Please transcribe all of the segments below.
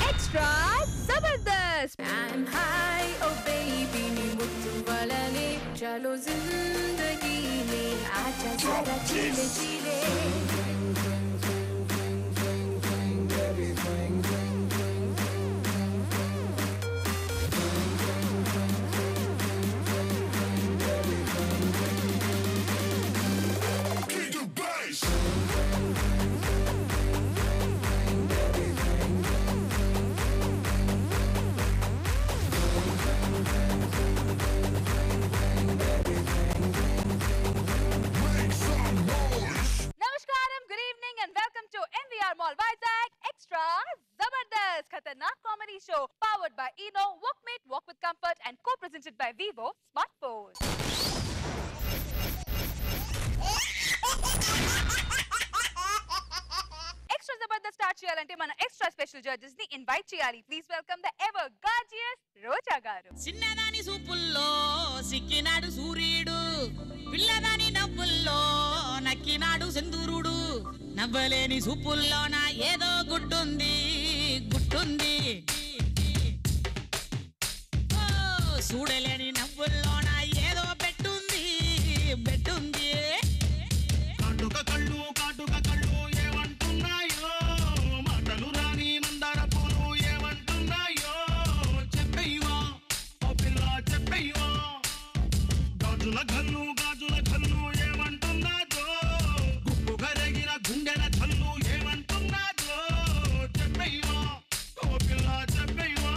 Extra Zabardast. I'm high, oh baby, नी मुझे वाला ले चलो जिंदगी में आजा जरा चीले चीले. Show powered by Eno, Walkmate, Walk with Comfort and co-presented by Vivo Smartphones. Extra Zabardast start cheyalante mana extra special judges ni invite cheyali. Please welcome the ever gorgeous Roja garu. Sinnadani supullo sikkinadu suriyudu pilladani navvullo nakkinadu sendurudu navvaleni supullo na edo guttundi చూడలేని నవ్వుల్లోన ఏదో బెట్టుంది కాటుక కళ్ళు ఏమంటున్నాయో మాటలు రాని మందార పూలు ఏమంటున్నాయో చెప్పయ్యవా ఓ పిల్ల చెప్పయ్యవా గాజుల కళ్ళు ఏమంటున్నాదో గుప్పు గరగిన గుండెల కళ్ళు ఏమంటున్నాదో చెప్పయ్యవా ఓ పిల్ల చెప్పయ్యవా.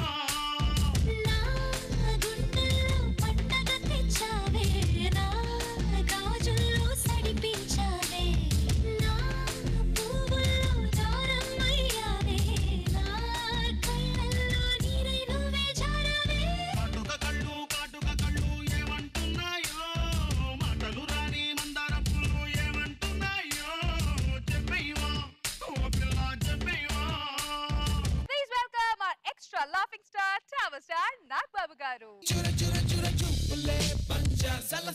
Laughing star, Tower star, Nag Babu garu. Chura chupule pancha, sala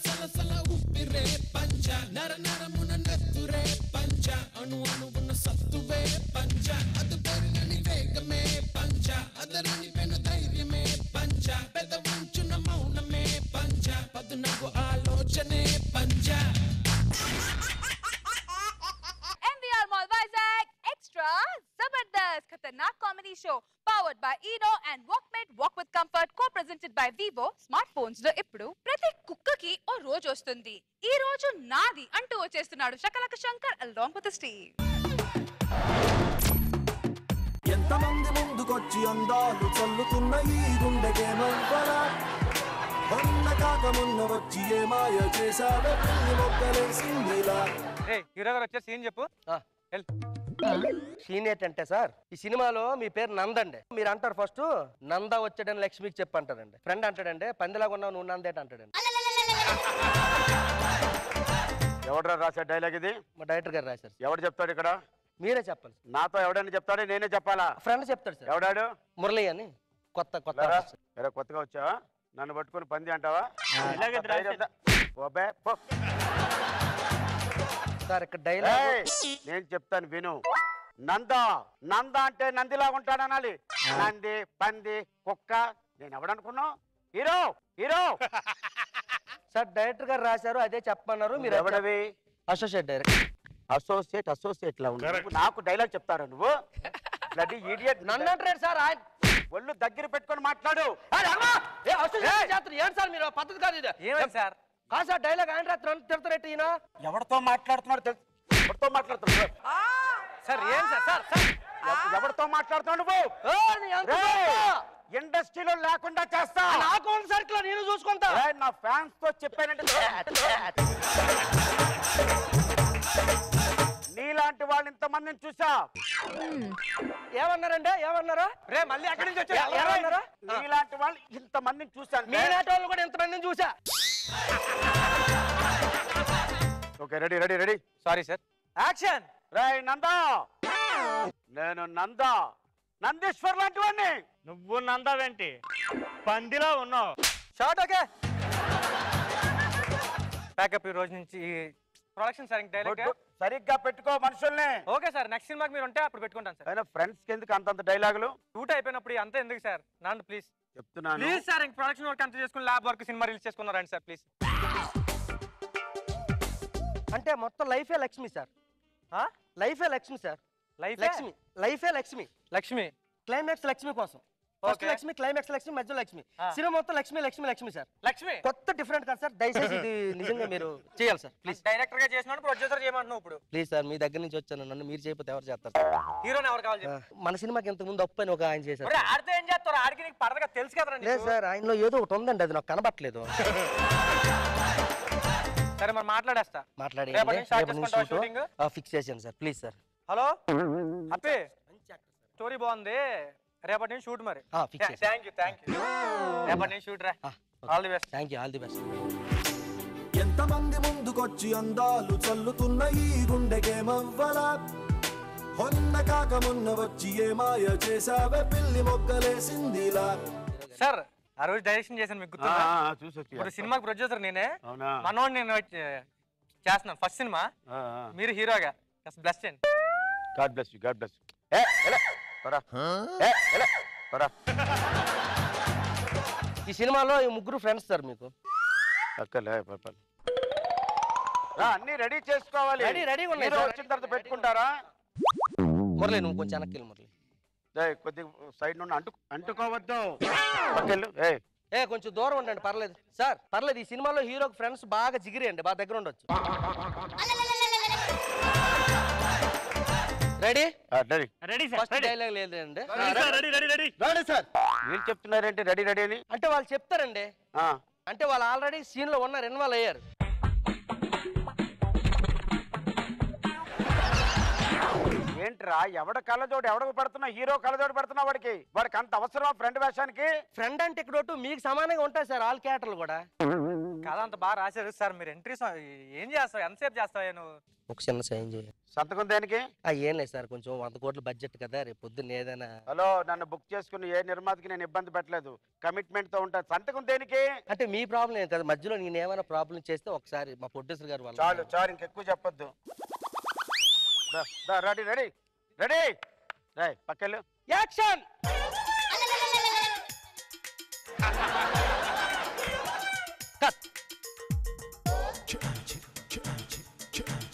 uppire pancha, nara muna natture pancha, anu una sattuve pancha, adu perigani vegame pancha, adarani penu dhairyame pancha, peda vanchuna mauname pancha, padunagu alochane pancha. MVR Mall Vizag Extra Zabardast Khatarnak comedy show powered by Eno and Walkmate, Walk with Comfort, co-presented by Vivo Smartphones. లో ఇప్పుడు ప్రతి కుక్కకి ఓ రోజు వస్తుంది. ఈ రోజు నాది అంటూ వచ్చేస్తున్నాడు Shakalaka Shankar along with Steve. ఎంతమంది ముందుకొచ్చి అందాలు చల్లుతున్న ఈ గుండెకే మంపరా మొన్న కాక మొన్న వచ్చి ఏ మాయ చేశావో మొక్కలేసిందిలా. హీరో గారు వచ్చే సీన్ చెప్పు. సీన్ ఏంటంటే సార్, ఈ సినిమాలో మీ పేరు నంద అండి. మీరు అంటారు ఫస్ట్ నంద వచ్చాడని లక్ష్మికి చెప్పి అంటారండి. ఫ్రెండ్ అంటాడండి పందిలాగా ఉన్నావు నువ్వు నందేట అంటాడండి. ఎవడరా రాశారు డైలాగ్ ఇది? మా డైరెక్టర్ గారు రాశారు. ఎవడు చెప్తాడు ఇక్కడ? మీరే చెప్పాలి. నాతో ఎవడని చెప్తాడు? నేనే చెప్పాలా? ఫ్రెండ్ చెప్తాడు సార్. ఎవడాడు? మురళి అని కొత్తగా వచ్చావా? నన్ను పట్టుకుని పంది అంటావా? సార్ ఇక్కడ డైలాగ్ నేను చెప్తాను విను. నంద అంటే నందిలాగా ఉంటాడు అనాలి. నంది, పంది, కుక్క. నేను ఎవడనుకున్నావు? హీరో సార్ డైరెక్టర్ గారు రాశారు, అదే చెప్పమన్నారు. మీరు ఎవడవి? Associate director. అసోసియేట్ లా ఉన్నావు. నాకు డైలాగ్ చెప్తారా నువ్వు? నన్ను అంటారు సార్. ఒళ్ళు దగ్గర పెట్టుకొని మాట్లాడు. ఏంటి సార్ మీరు పద్ధతి కాదు ఇది. ఏమైంది సార్? కాదు సార్ డైలాగ్ ఆయన రాత్రి తిడతారెట్టి ఈయన. ఎవరితో మాట్లాడుతున్నాడు? సార్ ఏం సార్ ఎవరితో మాట్లాడుతున్నాడు నువ్వు? ఇండస్ట్రీలో లేకుండా చేస్తా. నా కాన్సర్ట్ లో నేను చూసుకుంటా. నా ఫ్యాన్స్ తో చెప్పానంటే నీలాంటి వాళ్ళు ఇంతమందిని చూసా. ఏమన్నారండి? ఏమన్నారా? రే మళ్ళీ అక్కడి నుంచి వచ్చా? ఏమన్నారా? నీలాంటి వాళ్ళు ఇంతమందిని చూసాను. మీలాంటి వాళ్ళు కూడా ఇంతమందిని చూసా. Okay ready. Sorry sir. Action. రే నందా, నేను నందా నందీశ్వర్ లాంటి వాడిని. నువ్వు నందావేంటి, పందిలా ఉన్నావు. Short okay. ప్యాకప్ ఈ రోజు నుంచి ప్రొడక్షన్ సార్. డైలాగ్ సరిగ్గా పెట్టుకో మనుషుల్ని. ఓకే సార్, నెక్స్ట్ సినిమాకి మీరు ఉంటే అప్పుడు పెట్టుకుంటాను సార్. అయినా ఫ్రెండ్స్ కి ఎందుకు అంతంత డైలాగులు? షూట్ అయిపోయినప్పుడు అంతా ఎందుకు సార్? నాన్న ప్లీజ్ చెప్తున్నాను. ప్లీజ్ సార్, ఇంక ప్రొడక్షన్ వర్క్ అంతా చేసుకుని ల్యాబ్ వర్క్ సినిమా రిలీజ్ చేసుకున్నారండి సార్ ప్లీజ్. అంటే మొత్తం లైఫే లక్ష్మి సార్. లైఫే లక్ష్మి సార్. లక్ష్మి లైఫే లక్ష్మి. లక్ష్మి క్లైమాక్స్ లక్ష్మి కోసం. First Okay. Lakshmi, climax Lakshmi, మధ్య లక్ష్మి. సినిమా మొత్తం లక్ష్మి లక్ష్మి లక్ష్మి సార్. లక్ష్మి కొత్త డిఫరెంట్ కాదు సార్. దయచేసి ఇది నిజంగా మీరు చేయాలి సార్ ప్లీజ్. డైరెక్టర్ గా చేసినాడు, ప్రొడ్యూసర్ చేయమంటున్నావు ఇప్పుడు. ప్లీజ్ సార్, మీ దగ్గర నుంచి వచ్చాను. నన్ను మీరు చేయకపోతే ఎవరు చేస్తారు సార్? హీరోని ఎవరు కావాలి చెప్పు. మన సినిమాకి ఇంతకు ముందు అప్పు అని ఒక ఆయన చేశారు. మరి ఆడితే ఏం చేస్తారు? ఆడికి నీకు పడదగా తెలుసు కదరా లేదు నీకు. సార్, ఆయనలో ఏదో ఒకటి ఉందండి, అది నాకు కనబట్టలేదు. సరే మరి మాట్లాడేస్తా. మాట్లాడి రేపటి నుంచి స్టార్ట్ చేసుకుంటావా షూటింగ్? ఫిక్స్ చేశాను sir please sir. Hello Appi, story బాగుంది, రేపటి నుంచి షూట్ మరి. ఫిక్స్ చేశాను. Thank you. రేపటి నుంచి షూట్ రా. All the best. Thank you, all the best. ఎంతమంది ముందుకొచ్చి అందాలు చల్లుతున్న ఈ గుండెకేమవ్వలా, హొన్న కాక మొన్న వచ్చి ఏ మాయ చేసావే పిల్లి మొక్కలేసిందిలా. సార్ ఆ రోజు డైరెక్షన్ చేశాను, మీకు గుర్తుందా? చూసొచ్చు. ఇప్పుడు సినిమాకి ప్రొడ్యూసర్ నేనే, అవునా? మనోడు నేను చేస్తున్నాను ఫస్ట్ సినిమా. మీరు హీరోగా బ్లెస్ చేయండి. God bless you, God bless you. ఈ సినిమాలో ఈ ముగ్గురు ఫ్రెండ్స్ సార్ మీకు. అన్ని రెడీ చేసుకోవాలి. రెడీగా ఉన్నాయి హీరో సార్. వచ్చిన తర్వాత పెట్టుకుంటారా? మురళి నువ్వు కొంచెం వెనక్కి వెళ్ళు మురళి. కొద్దిగా సైడ్ నుండి అంటుకోవద్దు. పక్కలు కొంచెం దూరం ఉండండి, పర్లేదు సార్, పర్లేదు. ఈ సినిమాలో హీరోకి ఫ్రెండ్స్ బాగా జిగిరి అండి, బాగా దగ్గర ఉండొచ్చు. రెడీ రెడీ ఫస్ట్ డైలాగ్ లేదండి. Ready sir. వీళ్ళు చెప్తున్నారేంటి రెడీ రెడీ అని? అంటే వాళ్ళు చెప్తారండి, అంటే వాళ్ళు ఆల్రెడీ సీన్ లో ఉన్నారు, ఇన్వాల్వ్ అయ్యారు. ఏంట్రా ఎవడ కళ్ళజోడు ఎవడకు పెడుతున్నా? హీరో కళ్ళజోడు పెడుతున్నా వాడికి అంత అవసరమా ఫ్రెండ్ వేషానికి? ఫ్రెండ్ అంటే ఇక్కడ మీకు సమానంగా ఉంటాయి సార్ ఆల్ క్యారెక్టర్లు కూడా. కాదా అంత బాగా రాశారు సార్. మీరు ఎంట్రీస్ ఏం చేస్తావు, ఎంతసేపు చేస్తావా నువ్వు? ఒక చిన్న సైన్ చేయాలి. సంతకం దేనికి? ఏం లేదు సార్, కొంచెం 100 కోట్ల బడ్జెట్ కదా, రేపు పొద్దున్న ఏదైనా. హలో, నన్ను బుక్ చేసుకుని ఏ నిర్మాతకి నేను ఇబ్బంది పెట్టలేదు, కమిట్మెంట్ తో ఉంటా. సంతకం దేనికి? అంటే మీ ప్రాబ్లం ఏం కదా, మధ్యలో నేను ఏమైనా ప్రాబ్లం చేస్తే ఒకసారి మా ప్రొడ్యూసర్ గారు వాళ్ళు. చాలు చాలు, ఇంకెక్కువ చెప్పొద్దు. రెడీ రెడీ రెడీ పక్కలు. యాక్షన్.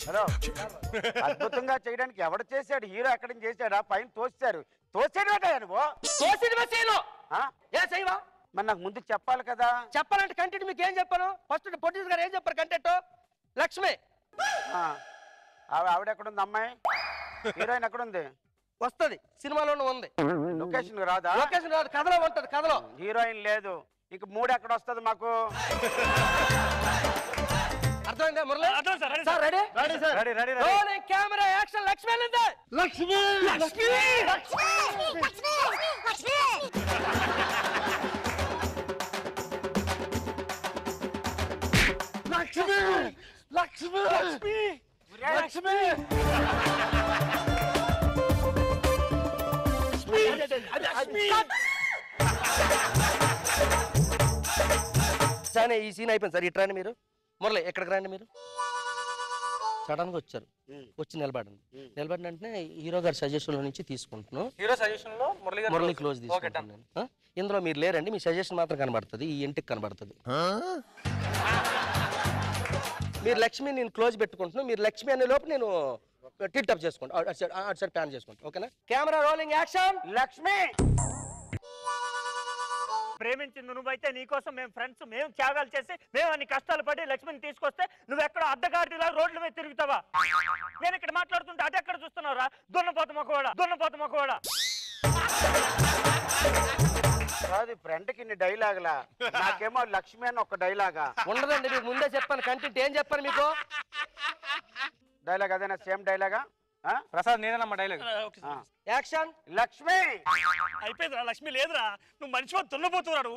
హలో, అద్భుతంగా చేయడానికి ఎవడు చేశాడు? హీరో ఎక్కడి నుంచి చేశాడా? పైన తోసాడు నువ్వు. మరి నాకు ముందు చెప్పాలి కదా. చెప్పాలంటే కంటెంట్ మీకు ఏం చెప్పాను? ఫస్ట్ ప్రొడ్యూసర్ గారు ఏం చెప్పారు కంటెంట్? లక్ష్మి ఆవిడ ఎక్కడుంది? అమ్మాయి హీరోయిన్ ఎక్కడుంది? వస్తుంది, సినిమాలోనే ఉంది. లొకేషన్ రాదా? లొకేషన్ రాదు, కథలో ఉంటది. కథలో హీరోయిన్ లేదు, ఇంక 3 ఎక్కడ వస్తుంది మాకు? అర్థమైందా Murali? Sir ready? Ready ready rolling camera action. Lakshmi వెళ్ళింది. లక్ష్మి లక్ష్మి లక్ష్మి లక్ష్మి లక్ష్మి లక్ష్మి సరే, ఈ సీన్ అయిపోయింది సార్. ఇట్రాండి మీరు. మురళి ఎక్కడికి రండి మీరు. సడన్ గా వచ్చారు, వచ్చి నిలబడండి. నిలబడిన వెంటనే హీరో గారి సజెషన్ లో నుంచి తీసుకుంటున్నాను. హీరో సజెషన్ లో మురళి క్లోజ్ తీసుకుంటాను. ఇందులో మీరు లేరండి, మీ సజెషన్ మాత్రం కనబడుతుంది, ఈ ఇంటికి కనబడుతుంది. మీరు లక్ష్మి నేను క్లోజ్ పెట్టుకుంటున్నాను. మీరు లక్ష్మి అనే లోపు నేను టిప్ అప్ చేసుకుంటాను, అటు సైడ్ ప్లాన్ చేసుకుంటాను. ఓకేనా? Camera rolling action. లక్ష్మి ప్రేమించింది నువ్వైతే నీకోసం మేము ఫ్రెండ్స్, మేము త్యాగాలు చేసి మేము అన్ని కష్టాలు పడి లక్ష్మిని తీసుకొస్తే నువ్వెక్కడ అడ్డగాడిలా రోడ్ల మీద తిరుగుతావా? నేను ఇక్కడ మాట్లాడుతుంటే అది ఎక్కడ చూస్తున్నావురా? దున్నపోత మొక్కవాడా. కాదు, ఫ్రెండ్ కి ఇన్ని డైలాగులా? నాకేమో లక్ష్మి అని ఒక డైలాగా ఉండదండి. మీకు ముందే చెప్పాను కంటెంట్ ఏం చెప్పాను మీకు. డైలాగ్ అదేనా? సేమ్ డైలాగా? ప్రసాద్ నేనేనమ్మా డైలాగ్. యాక్షన్. లక్ష్మి అయిపోయిందిరా, లక్ష్మి లేదురా. నువ్వు మనిషి దున్నపోతున్నాడు.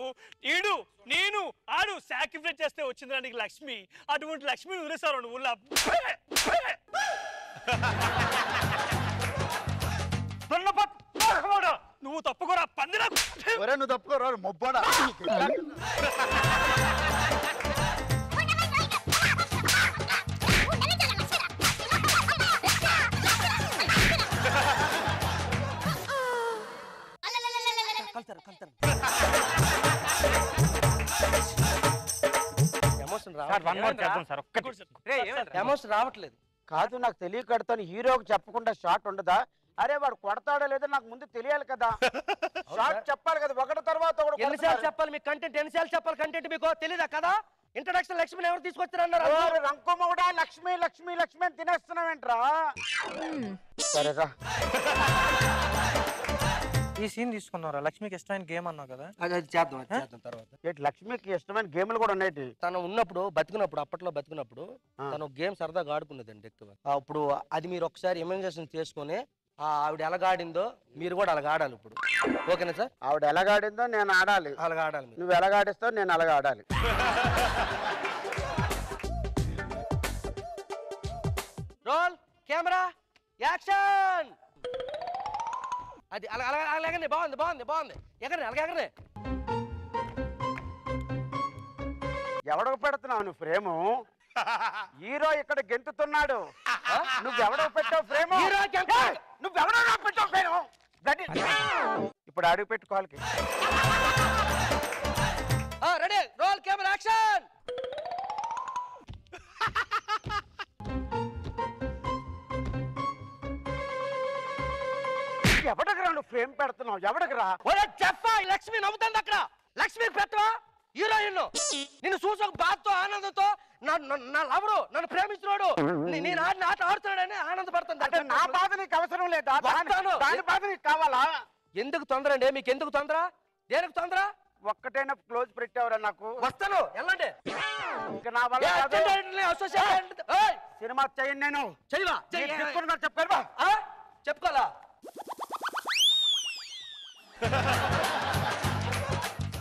ఈడు నేను ఆడు సాక్రిఫైస్ చేస్తే వచ్చిందిరా నీకు లక్ష్మి. అటువంటి లక్ష్మిని వదిలేసారు నువ్వు. నువ్వు తప్పుకోరా పందిరా. ఒరే నువ్వు తప్పుకోరా మొబ్బోడా. ఎమోషన్ రావట్లేదు. కాదు నాకు తెలియకడతాను హీరోకి చెప్పకుండా షాట్ ఉండదా? అరే వాడు కొడతాడో లేదో నాకు ముందు తెలియాలి కదా. షాట్ చెప్పాలి కదా ఒకటి తర్వాత ఒకటి. ఎన్నిసార్లు చెప్పాలి మీకు కంటెంట్? ఎన్నిసార్లు చెప్పాలి కంటెంట్? మీకు తెలీదా కదా? ఇంట్రడక్షన్ లక్ష్మిని ఎవరు తీసుకొచ్చారన్నారు? రంకుమ్మ కూడా లక్ష్మి లక్ష్మి లక్ష్మి అని తినేస్తున్నావేంట్రా? సరేరా ఈ సీన్ తీసుకున్నారా? లక్ష్మికి ఇష్టమైన గేమ్ అన్నావు కదా, అది చేద్దాం తర్వాత. లక్ష్మికి ఇష్టమైన గేమ్లు కూడా ఉన్నాయి. తను ఉన్నప్పుడు అప్పట్లో బతికినప్పుడు తను గేమ్ సరదాగా ఆడుకునేదండి ఎక్కువ. అప్పుడు అది మీరు ఒకసారి ఇమాజినేషన్ చేసుకుని ఆవిడ ఎలాగాడిందో మీరు కూడా అలాగ ఆడాలి ఇప్పుడు. ఓకేనా సార్? ఆవిడ ఎలాగాడిందో నేను ఆడాలి. అలాగ ఆడాలి. నువ్వు ఎలాగాడిస్తావు నేను అలాగ ఆడాలి. Role camera action. అది అలాగనే బాగుంది. ఎగరే ఎవడకు పెడుతున్నావు నువ్వు ఫ్రేము? హీరో ఇక్కడ గెంతుతున్నాడు, నువ్వెవడో పెట్టావు ఫ్రేము? నువ్వెవడో పెట్టావు ఫ్రేము? ఇప్పుడు అడుగు పెట్టుకోవాలి. Ready roll camera action. ఎవడకురా నువ్వు ఫ్రేమ్ పెడుతున్నావు? ఎవడకురా? చెప్పా లక్ష్మి నవ్వుతుంది అక్కడ. లక్ష్మి పెట్టవా హీరోయిన్? నిన్ను చూసే బాధతో ఆనందంతో నా లవరు నన్ను ప్రేమిస్తున్నాడు, నేను ఆడిన ఆట ఆడుతున్నాడని ఆనందపడుతుంది. అంటే నా బాధ నీకు అవసరం లేదా? దాని బాధ నీకు కావాలా? ఎందుకు తొందర అండి మీకు? ఎందుకు తొందర? దేనికి తొందర? ఒక్కటైనా క్లోజ్ పెట్టావురా నాకు. వస్తాను వెళ్ళండి. నా వల్ల సినిమా చేయను నేను. చెయ్యవా? చెప్పారు చెప్పుకోవాలా?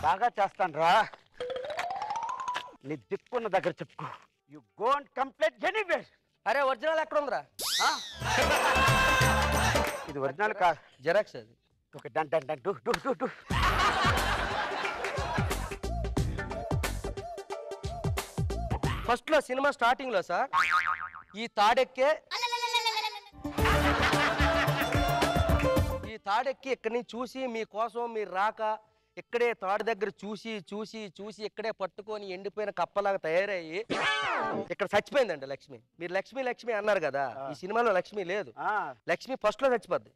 బాగా చేస్తాను రా. నీ దిక్కున్న దగ్గర చెప్పుకో. You గోంట్ complete anywhere. అరే ఒరిజినల్ ఎక్కడ ఉందిరా? ఇది ఒరిజినల్ కాదు, జెరాక్స్. అది ఒక done done done do do do do. First లో సినిమా స్టార్టింగ్ లో సార్ ఈ తాడెక్కి ఇక్కడి నుంచి చూసి మీకోసం మీరు రాక ఇక్కడే తాడు దగ్గర చూసి ఇక్కడే పట్టుకొని ఎండిపోయిన కప్పలాగా తయారయ్యి ఇక్కడ చచ్చిపోయిందండి లక్ష్మి. మీరు లక్ష్మి అన్నారు కదా, ఈ సినిమాలో లక్ష్మి లేదు. లక్ష్మి ఫస్ట్ లో చచ్చిపోద్ది.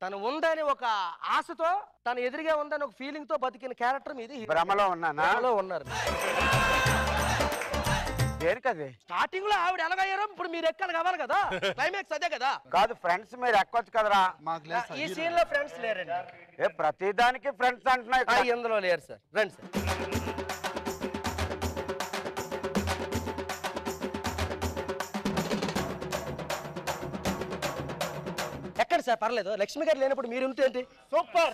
తను ఉందని ఒక ఆశతో, తను ఎదురుగా ఉందని ఒక ఫీలింగ్ తో బతికిన క్యారెక్టర్ మీది. భ్రమలో ఉన్నారు. దేనికది? స్టార్టింగ్ లో ఆవిడ ఎలాగయ్యారో ఇప్పుడు మీరు ఎక్కాలి కావాలి కదా. క్లైమాక్స్ అదే కదా. కాదు ఫ్రెండ్స్ మీరు ఎక్కొచ్చు కదరా. ఈ సీన్ లో ఫ్రెండ్స్ లేరండి. ప్రతి దానికి ఫ్రెండ్స్ అంటున్నాయి. ఎందులో లేరు సార్. రండి సార్. ఎక్కడ సార్? పర్లేదు. లక్ష్మి గారు లేనప్పుడు మీరు ఉంటే ఏంటి? సూపర్.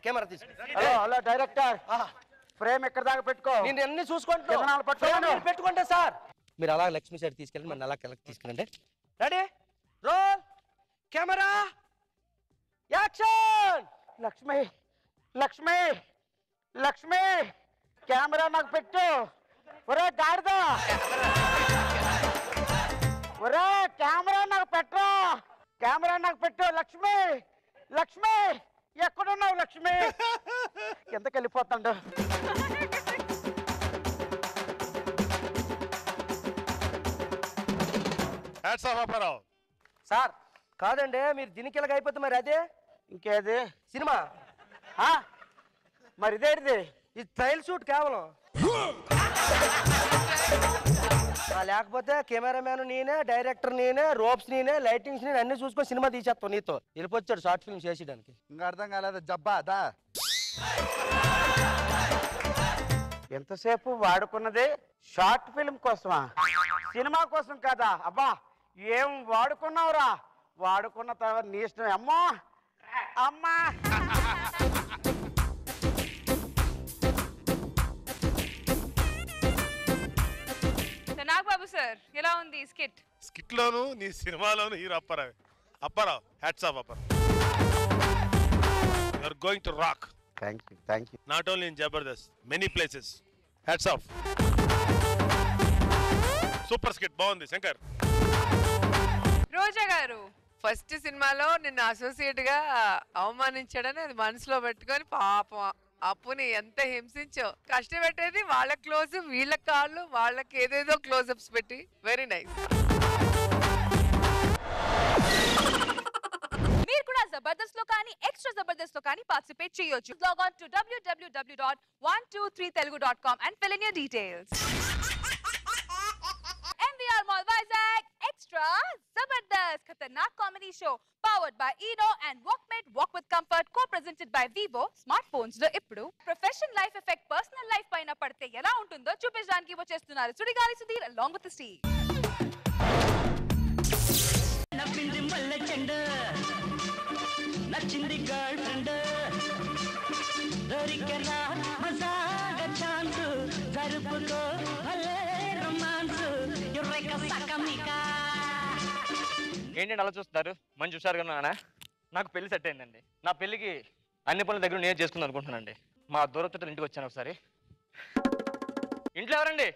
కెమెరా తీసుకో. హలో డైరెక్టర్, ఫ్రేమ్ ఎక్కడ దాకా పెట్టుకో. నేను అన్ని చూసుకుంటాను. పెట్టుకుంటా సార్. మీరు అలా లక్ష్మి సైడ్ తీసుకెళ్ళి మన అలా తీసుకెళ్ళండి. Ready roll camera action. Lakshmi camera నాకు పెట్టు. ఒరే గాడిద, ఒరే కెమెరా నాకు పెట్టు. లక్ష్మి ఎక్కడున్నావు? లక్ష్మి ఎంతకు వెళ్ళిపోతాడు? సార్ కాదండి, మీరు దీనికి ఎలాగ అయిపోతే మరి అదే ఇంకేది సినిమా. మరి ఇదేంటిది? ఇది ట్రయల్ షూట్ కేవలం. లేకపోతే కెమెరామ్యాన్ నేనే, డైరెక్టర్ నేనే, రోప్స్ నేనే, లైటింగ్స్ నేను అన్ని చూసుకొని సినిమా తీసేస్తాను. నీతో వెళ్ళిపోచ్చాడు షార్ట్ ఫిల్మ్ చేసేయడానికి. ఇంకా అర్థం కాలేదు జబ్బా దా. ఎంతసేపు వాడుకున్నది షార్ట్ ఫిల్మ్ కోసమా, సినిమా కోసం కదా? అబ్బా ఏం వాడుకున్నావురా? వాడుకున్న తర్వాత నీ ఇష్టం. అమ్మా నాగబాబు సార్ ఎలా ఉంది స్కిట్? స్కిట్ లోను నీ సినిమాలోను hero Apparao. Apparao, hats off Apparao. You are going to rock. Thank you. Not only in Jabardast, many places. Hats off. Super skit బాగుంది శంకర్. రోజా గారు, ఫస్ట్ సినిమాలో నిన్ను అసోసియేట్ గా అవమానించాడని అది మనసులో పెట్టుకొని పాపం అప్పుని ఎంత హింసించో. కష్టపెట్టేది వాళ్ళ క్లోజ్, వీళ్ళ కాళ్ళు, వాళ్ళకి ఏదేదో క్లోజ్అప్స్ పెట్టి. Very nice. మీరు కూడా జబర్దస్త్ లో కానీ ఎక్స్ట్రా జబర్దస్త్ లో కానీ పార్టిసిపేట్ చేయొచ్చు. Log on to www.123telugu.com and fill in your details. MVR Mall Vizag Extra Zabardast Khatarnak Comedy Show powered by Eno and Walkmate Walk with Comfort co-presented by Vivo Smartphones లో ఇప్పుడు professional life effect personal life పైన పడితే ఎలా ఉంటుందో చూపించడానికి వచ్చేస్తున్నారు Sudigali Sudheer along with the Steve. నవ్వింది మల్లె చెండు నచ్చింది గర్ల్ ఫ్రెండ్ దొరికెనా మజాగా ఛాన్స్ జరుపుకో భలే రొమాన్స్ యురేక సకమికా. ఏంటంటే అలా చూస్తున్నారు? మంచి హుషారుగా ఉన్నానా? నాకు పెళ్లి సెట్ అయిందండి. నా పెళ్లికి అన్ని పనుల దగ్గర నేను చేసుకుందాం అనుకుంటున్నానండి. మా దూరచుట్టాల ఇంటికి వచ్చాను ఒకసారి. ఇంట్లో ఎవరండి?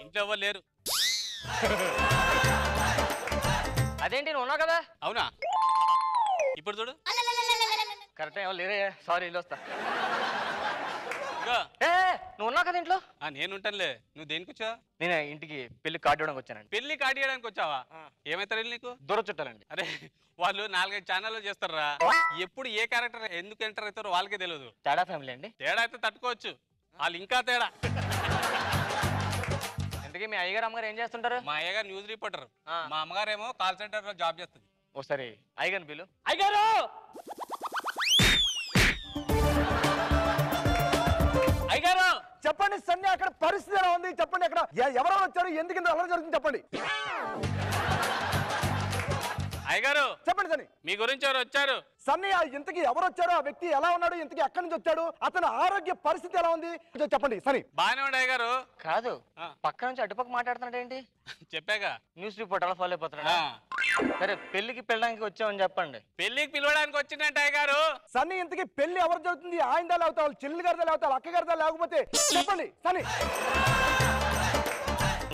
ఇంట్లో ఎవరు లేరు. అదేంటి నువ్వు ఉన్నావు కదా? అవునా? ఇప్పుడు చూడు. కరెక్ట్ ఎవరు లేరే. సారీ, ఇల్లు వస్తా. ఇగో నువ్వు ఉన్నావు కదా ఇంట్లో? నేను ఉంటానులే. నువ్వు దేనికి వచ్చావా? నేను ఇంటికి పెళ్లి కార్డు ఇవ్వడానికి వచ్చానండి. పెళ్లి కార్డు ఇవ్వడానికి వచ్చావా? ఏమైతారు నీకు? దూర చుట్టాలండి. అరే వాళ్ళు 4-5 ఛానల్లో చేస్తారా? ఎప్పుడు ఏ క్యారెక్టర్ ఎందుకు ఎంటర్ అవుతారో వాళ్ళకే తెలియదు. తేడా ఫ్యామిలీ అండి. తేడా అయితే తట్టుకోవచ్చు, వాళ్ళు ఇంకా తేడా. ఇంతకీ మీ అయ్యగారు అమ్మగారు ఏం చేస్తుంటారు? మా అయ్యగారు న్యూస్ రిపోర్టర్, మా అమ్మగారేమో కాల్ సెంటర్ లో జాబ్ చేస్తుంది. ఒకసారి అయ్యగారిని పిలు. అయ్యగారు అయ్యగారు చెప్పండి సన్ని, అక్కడ పరిస్థితి ఎలా ఉంది చెప్పండి. అక్కడ ఎవరో వచ్చారు, ఎందుకు ఇంత అలర్ జరుగుతుంది చెప్పండి. అయ్యగారు చెప్పండి సన్ని, మీ గురించి ఎవరు వచ్చారు? సన్ని ఇంతకి ఎవరు వచ్చారు, ఆ వ్యక్తి ఎలా ఉన్నాడు, ఇంతకి ఎక్కడి నుంచి వచ్చాడు, అతని ఆరోగ్య పరిస్థితి ఎలా ఉంది చెప్పండి సన్ని. బాగానే ఉండే అయ్యగారు. కాదు, పక్క నుంచి అటుపక్క మాట్లాడుతున్నాడు ఏంటి? చెప్పాగా న్యూస్ రిపోర్ట్ అలా ఫాలో అయిపోతున్నాడా? సరే పెళ్లికి పిల్లడానికి వచ్చామని చెప్పండి. పెళ్లికి పిలవడానికి వచ్చిందంట అయ్యగారు. సన్ని ఇంతకి పెళ్లి ఎవరు జరుగుతుంది? ఆయనదా లేకపోతే వాళ్ళ చెల్లి గారిదా లేకపోతే వాళ్ళ అక్క గారిదా లేకపోతే చెప్పండి సన్ని.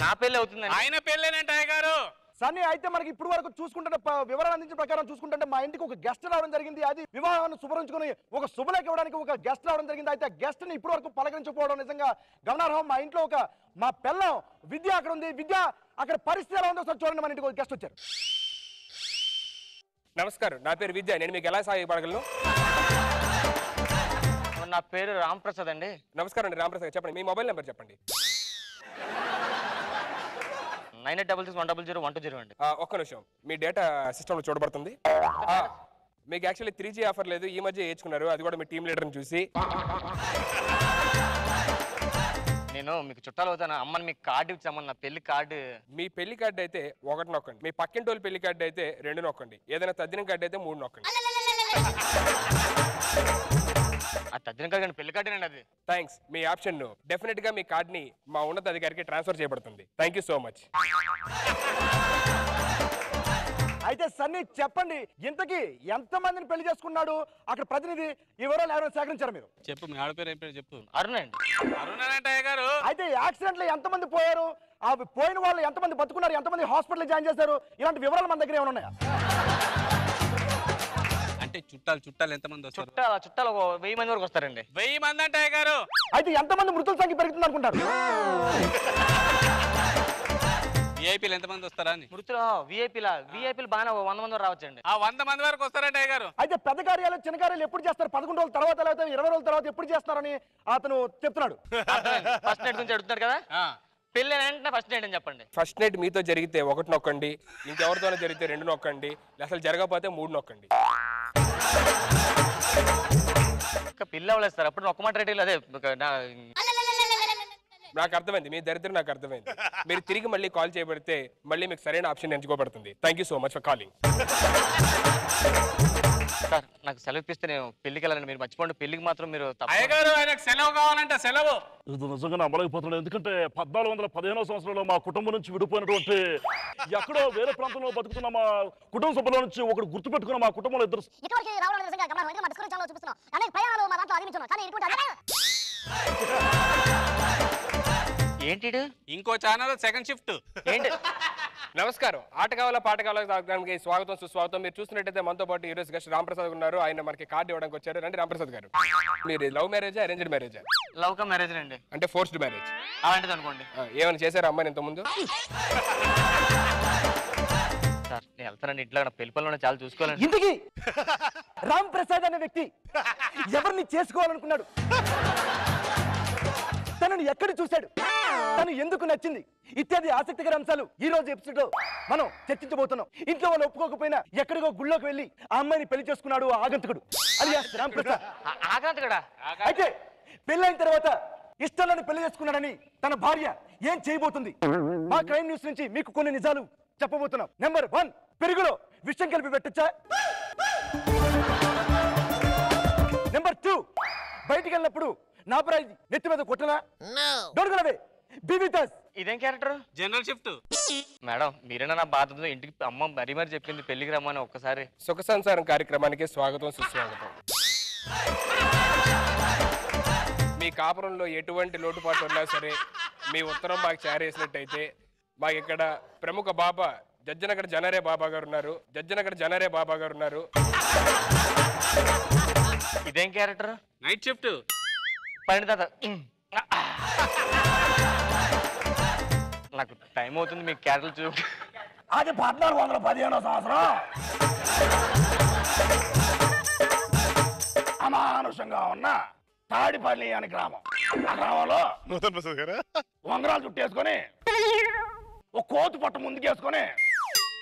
నా పెళ్లి అవుతుంది. ఆయన పెళ్ళేనంట అయ్యగారు. సన్ని అయితే మనకి ఇప్పుడు వరకు చూసుకుంటే వివరాలు అందించిన ప్రకారం చూసుకుంటే మా ఇంటికి ఒక గెస్ట్ రావడం జరిగింది. అది వివాహాన్ని శుభ్రించుకుని ఒక శుభలేఖ ఇవ్వడానికి ఒక గెస్ట్ రావడం జరిగింది. అయితే గెస్ట్ ని ఇప్పుడు వరకు పలకరించకపోవడం నిజంగా గమనార్హం. మా ఇంట్లో మా పిల్లం విద్య అక్కడ ఉంది. విద్య అక్కడ పరిస్థితి ఎలా ఉందో ఒకసారి చూడండి. మన ఇంటికి ఒక గెస్ట్ వచ్చారు. నమస్కారం, నా పేరు విద్య. నేను మీకు ఎలా సహాయపడగలను? నా పేరు రాంప్రసాద్ అండి. నమస్కారం అండి రాంప్రసాద్. చెప్పండి మీ మొబైల్ నెంబర్ చెప్పండి. 9866100120 అండి. ఒక్క నిమిషం, మీ డేటా సిస్టంలో చూడబడుతుంది. మీకు యాక్చువల్లీ 3G ఆఫర్ లేదు, ఈ మధ్య వేయించుకున్నారు. అది కూడా మీ టీమ్ లీడర్ని చూసి. నేను మీకు చుట్టాలు అవుతాను. అమ్మని మీకు కార్డు ఇచ్చామని, నా పెళ్లి కార్డు. మీ పెళ్లి కార్డు అయితే 1 నొక్కండి, మీ పక్కింటోళ్ళ పెళ్లి కార్డు అయితే 2 నొక్కండి, ఏదైనా తద్దిన కార్డు అయితే 3 నొక్కండి. తద్దిన కార్డు పెళ్లి కార్డేనండి అది. థ్యాంక్స్. మీ ఆప్షన్ డెఫినెట్ గా మీ కార్డుని మా ఉన్నత అధికారికి ట్రాన్స్ఫర్ చేయబడుతుంది. Thank you so much. అయితే సన్ని చెప్పండి, ఇంతకీ ఎంత మందిని పెళ్లి చేసుకున్నాడు అక్కడ ప్రతినిధి? ఈ వివరాలు ఎవరైనా సేకరించారు మీరు? చెప్పు, మీ ఆడపేరు ఏం పేరు చెప్పు. అరుణ్ అండి. అరుణ్ అంట అయ్యగారు. అయితే యాక్సిడెంట్ లో ఎంతమంది పోయారు, ఆ పోయిన వాళ్ళు ఎంతమంది బతుకున్నారు, ఎంతమంది హాస్పిటల్ జాయిన్ చేశారు, ఇలాంటి వివరాలు మన దగ్గర ఏమైనా ఉన్నాయా? అంటే చుట్టాలు ఎంతమంది వస్తారు? చుట్టాలు 1000 మంది వరకు వస్తారండి. 1000 మంది అంటే అయ్యగారు. అయితే ఎంతమంది మృతుల సంఖ్య పెరుగుతుంది అనుకుంటారు? విఐపీలు ఎంతమంది వస్తారా అని. మృతులు విఐపీలు బాగా 100 మంది వరకు రావచ్చండి. ఆ 100 మంది వరకు వస్తారంటే అయ్యగారు. అయితే పెద్ద కార్యాలు చిన్న కార్యాలు ఎప్పుడు చేస్తారు? 11 రోజుల తర్వాత లేకపోతే 20 రోజుల తర్వాత ఎప్పుడు చేస్తారని అతను చెప్తున్నాడు. ఫస్ట్ నైట్ గురించి అడుగుతున్నారు కదా, పెళ్లి అంటే ఫస్ట్ నైట్ అని చెప్పండి. ఫస్ట్ నైట్ మీతో జరిగితే 1 నొక్కండి, ఇంకెవరితోనే జరిగితే 2 నొక్కండి, అసలు జరగకపోతే 3 నొక్కండి. పెళ్ళి అవ్వలేదు సార్, అప్పుడు ఒక్క మాట రేట్ అదే నాకు అర్థమైంది మీ దరిద్రం నాకు అర్థమైంది. మీరు తిరిగి మళ్ళీ కాల్ చేయబడితే మళ్ళీ మీకు సరైన ఆప్షన్ ఎంచుకోబడుతుంది. Thank you so much for calling. Sir నాకు సెలవు ఇప్పిస్తే నేను పెళ్లికి వెళ్ళాలని మీరు మర్చిపోండి. పెళ్లికి మాత్రం మీరు అయ్యగారు ఆయనకు సెలవు కావాలంటే సెలవు. ఇది నిజంగా అమలైపోతున్నాడు. ఎందుకంటే 1415వ సంవత్సరంలో మా కుటుంబం నుంచి విడిపోయినటువంటి ఎక్కడో వేరే ప్రాంతంలో బతుకుతున్న మా కుటుంబ సభ్యుల నుంచి ఒకటి గుర్తుపెట్టుకున్న మా కుటుంబంలో ఇద్దరు ఏంటి ఇంకో ఛానల్ సెకండ్ షిఫ్ట్ ఏంటి? నమస్కారం. ఆట కావాలా పాట కావాలా కార్యక్రమానికి స్వాగతం సుస్వాగతం. మీరు చూస్తున్నట్టయితే మనతో పాటు ఈ రోజు గెస్ట్ రాంప్రసాద్ ఉన్నారు. ఆయన మనకి కార్డు ఇవ్వడానికి వచ్చారు. రండి రాంప్రసాద్ గారు. మీరు లవ్ మ్యారేజా అరేంజ్డ్ మ్యారేజా? లవ్ కమ్ మ్యారేజ్ అండి. అంటే ఫోర్స్డ్ మ్యారేజ్ అలాంటిది అనుకోండి. ఏమైనా చేశారా అమ్మాయిని ఇంత ముందు? సార్ నేను వెళ్తానండి ఇంట్లో నా పెళ్లి పనులు చాలా చూసుకోవాలండి. ఇంతకీ రామ్ ప్రసాద్ అనే వ్యక్తి ఎవరిని చేసుకోవాలనుకున్నాడు? తనను ఎక్కడ చూశాడు? తను ఎందుకు నచ్చింది? ఇత్యాది ఆసక్తికర అంశాలు ఈ రోజు ఎపిసోడ్ లో మనం చర్చించబోతున్నాం. ఇంట్లో వాళ్ళు ఒప్పుకోకపోయినా ఎక్కడికో గుళ్ళోకి వెళ్ళి ఆ అమ్మాయిని పెళ్లి చేసుకున్నాడు ఆగంతకుడు అలియాస్ రామ్ ప్రసాద్. ఆగంతకుడా? అయితే పెళ్ళైన తర్వాత ఇష్టాలను పెళ్లి చేసుకున్నాడని తన భార్య ఏం చేయబోతుంది? మా క్రైమ్ న్యూస్ నుంచి మీకు కొన్ని నిజాలు చెప్పబోతున్నాం. నెంబర్ 1, పెరుగులో విషం కలిపి పెట్టచ్చా? నెంబర్ 2, బయటికి వెళ్ళినప్పుడు నాపరాయి నెత్తి మీద కొట్టనా? దొరకలవే బీబీతాస్. ఇదేం క్యారెక్టర్? General shift. మేడం మీరేనా నా బాధతో ఇంటికి అమ్మ మరీ మరి చెప్పింది పెళ్లికి రమ్మని ఒక్కసారి. సుఖ సంసారం కార్యక్రమానికి స్వాగతం సుస్వాగతం. మీ కాపురంలో ఎటువంటి లోటుపాటు ఉన్నా సరే మీ ఉత్తరం మాకు చేరేసినట్టయితే మాకు ఇక్కడ ప్రముఖ బాబా జజ్జనగర్ జనరే బాబా గారు ఉన్నారు. ఇదేం క్యారెక్టర్? Night shift. పని తాత నాకు టైం అవుతుంది మీ క్యారెక్టర్ చూ. అది 1415వ సంవత్సరం అమానుషంగా ఉన్న తాడిపల్లి అనే గ్రామం. ఆ గ్రామంలో నూతన్ ప్రసాద్ గారా వందరాలు చుట్టేసుకొని ఒక కోతు పట్టు ముందుకేసుకొని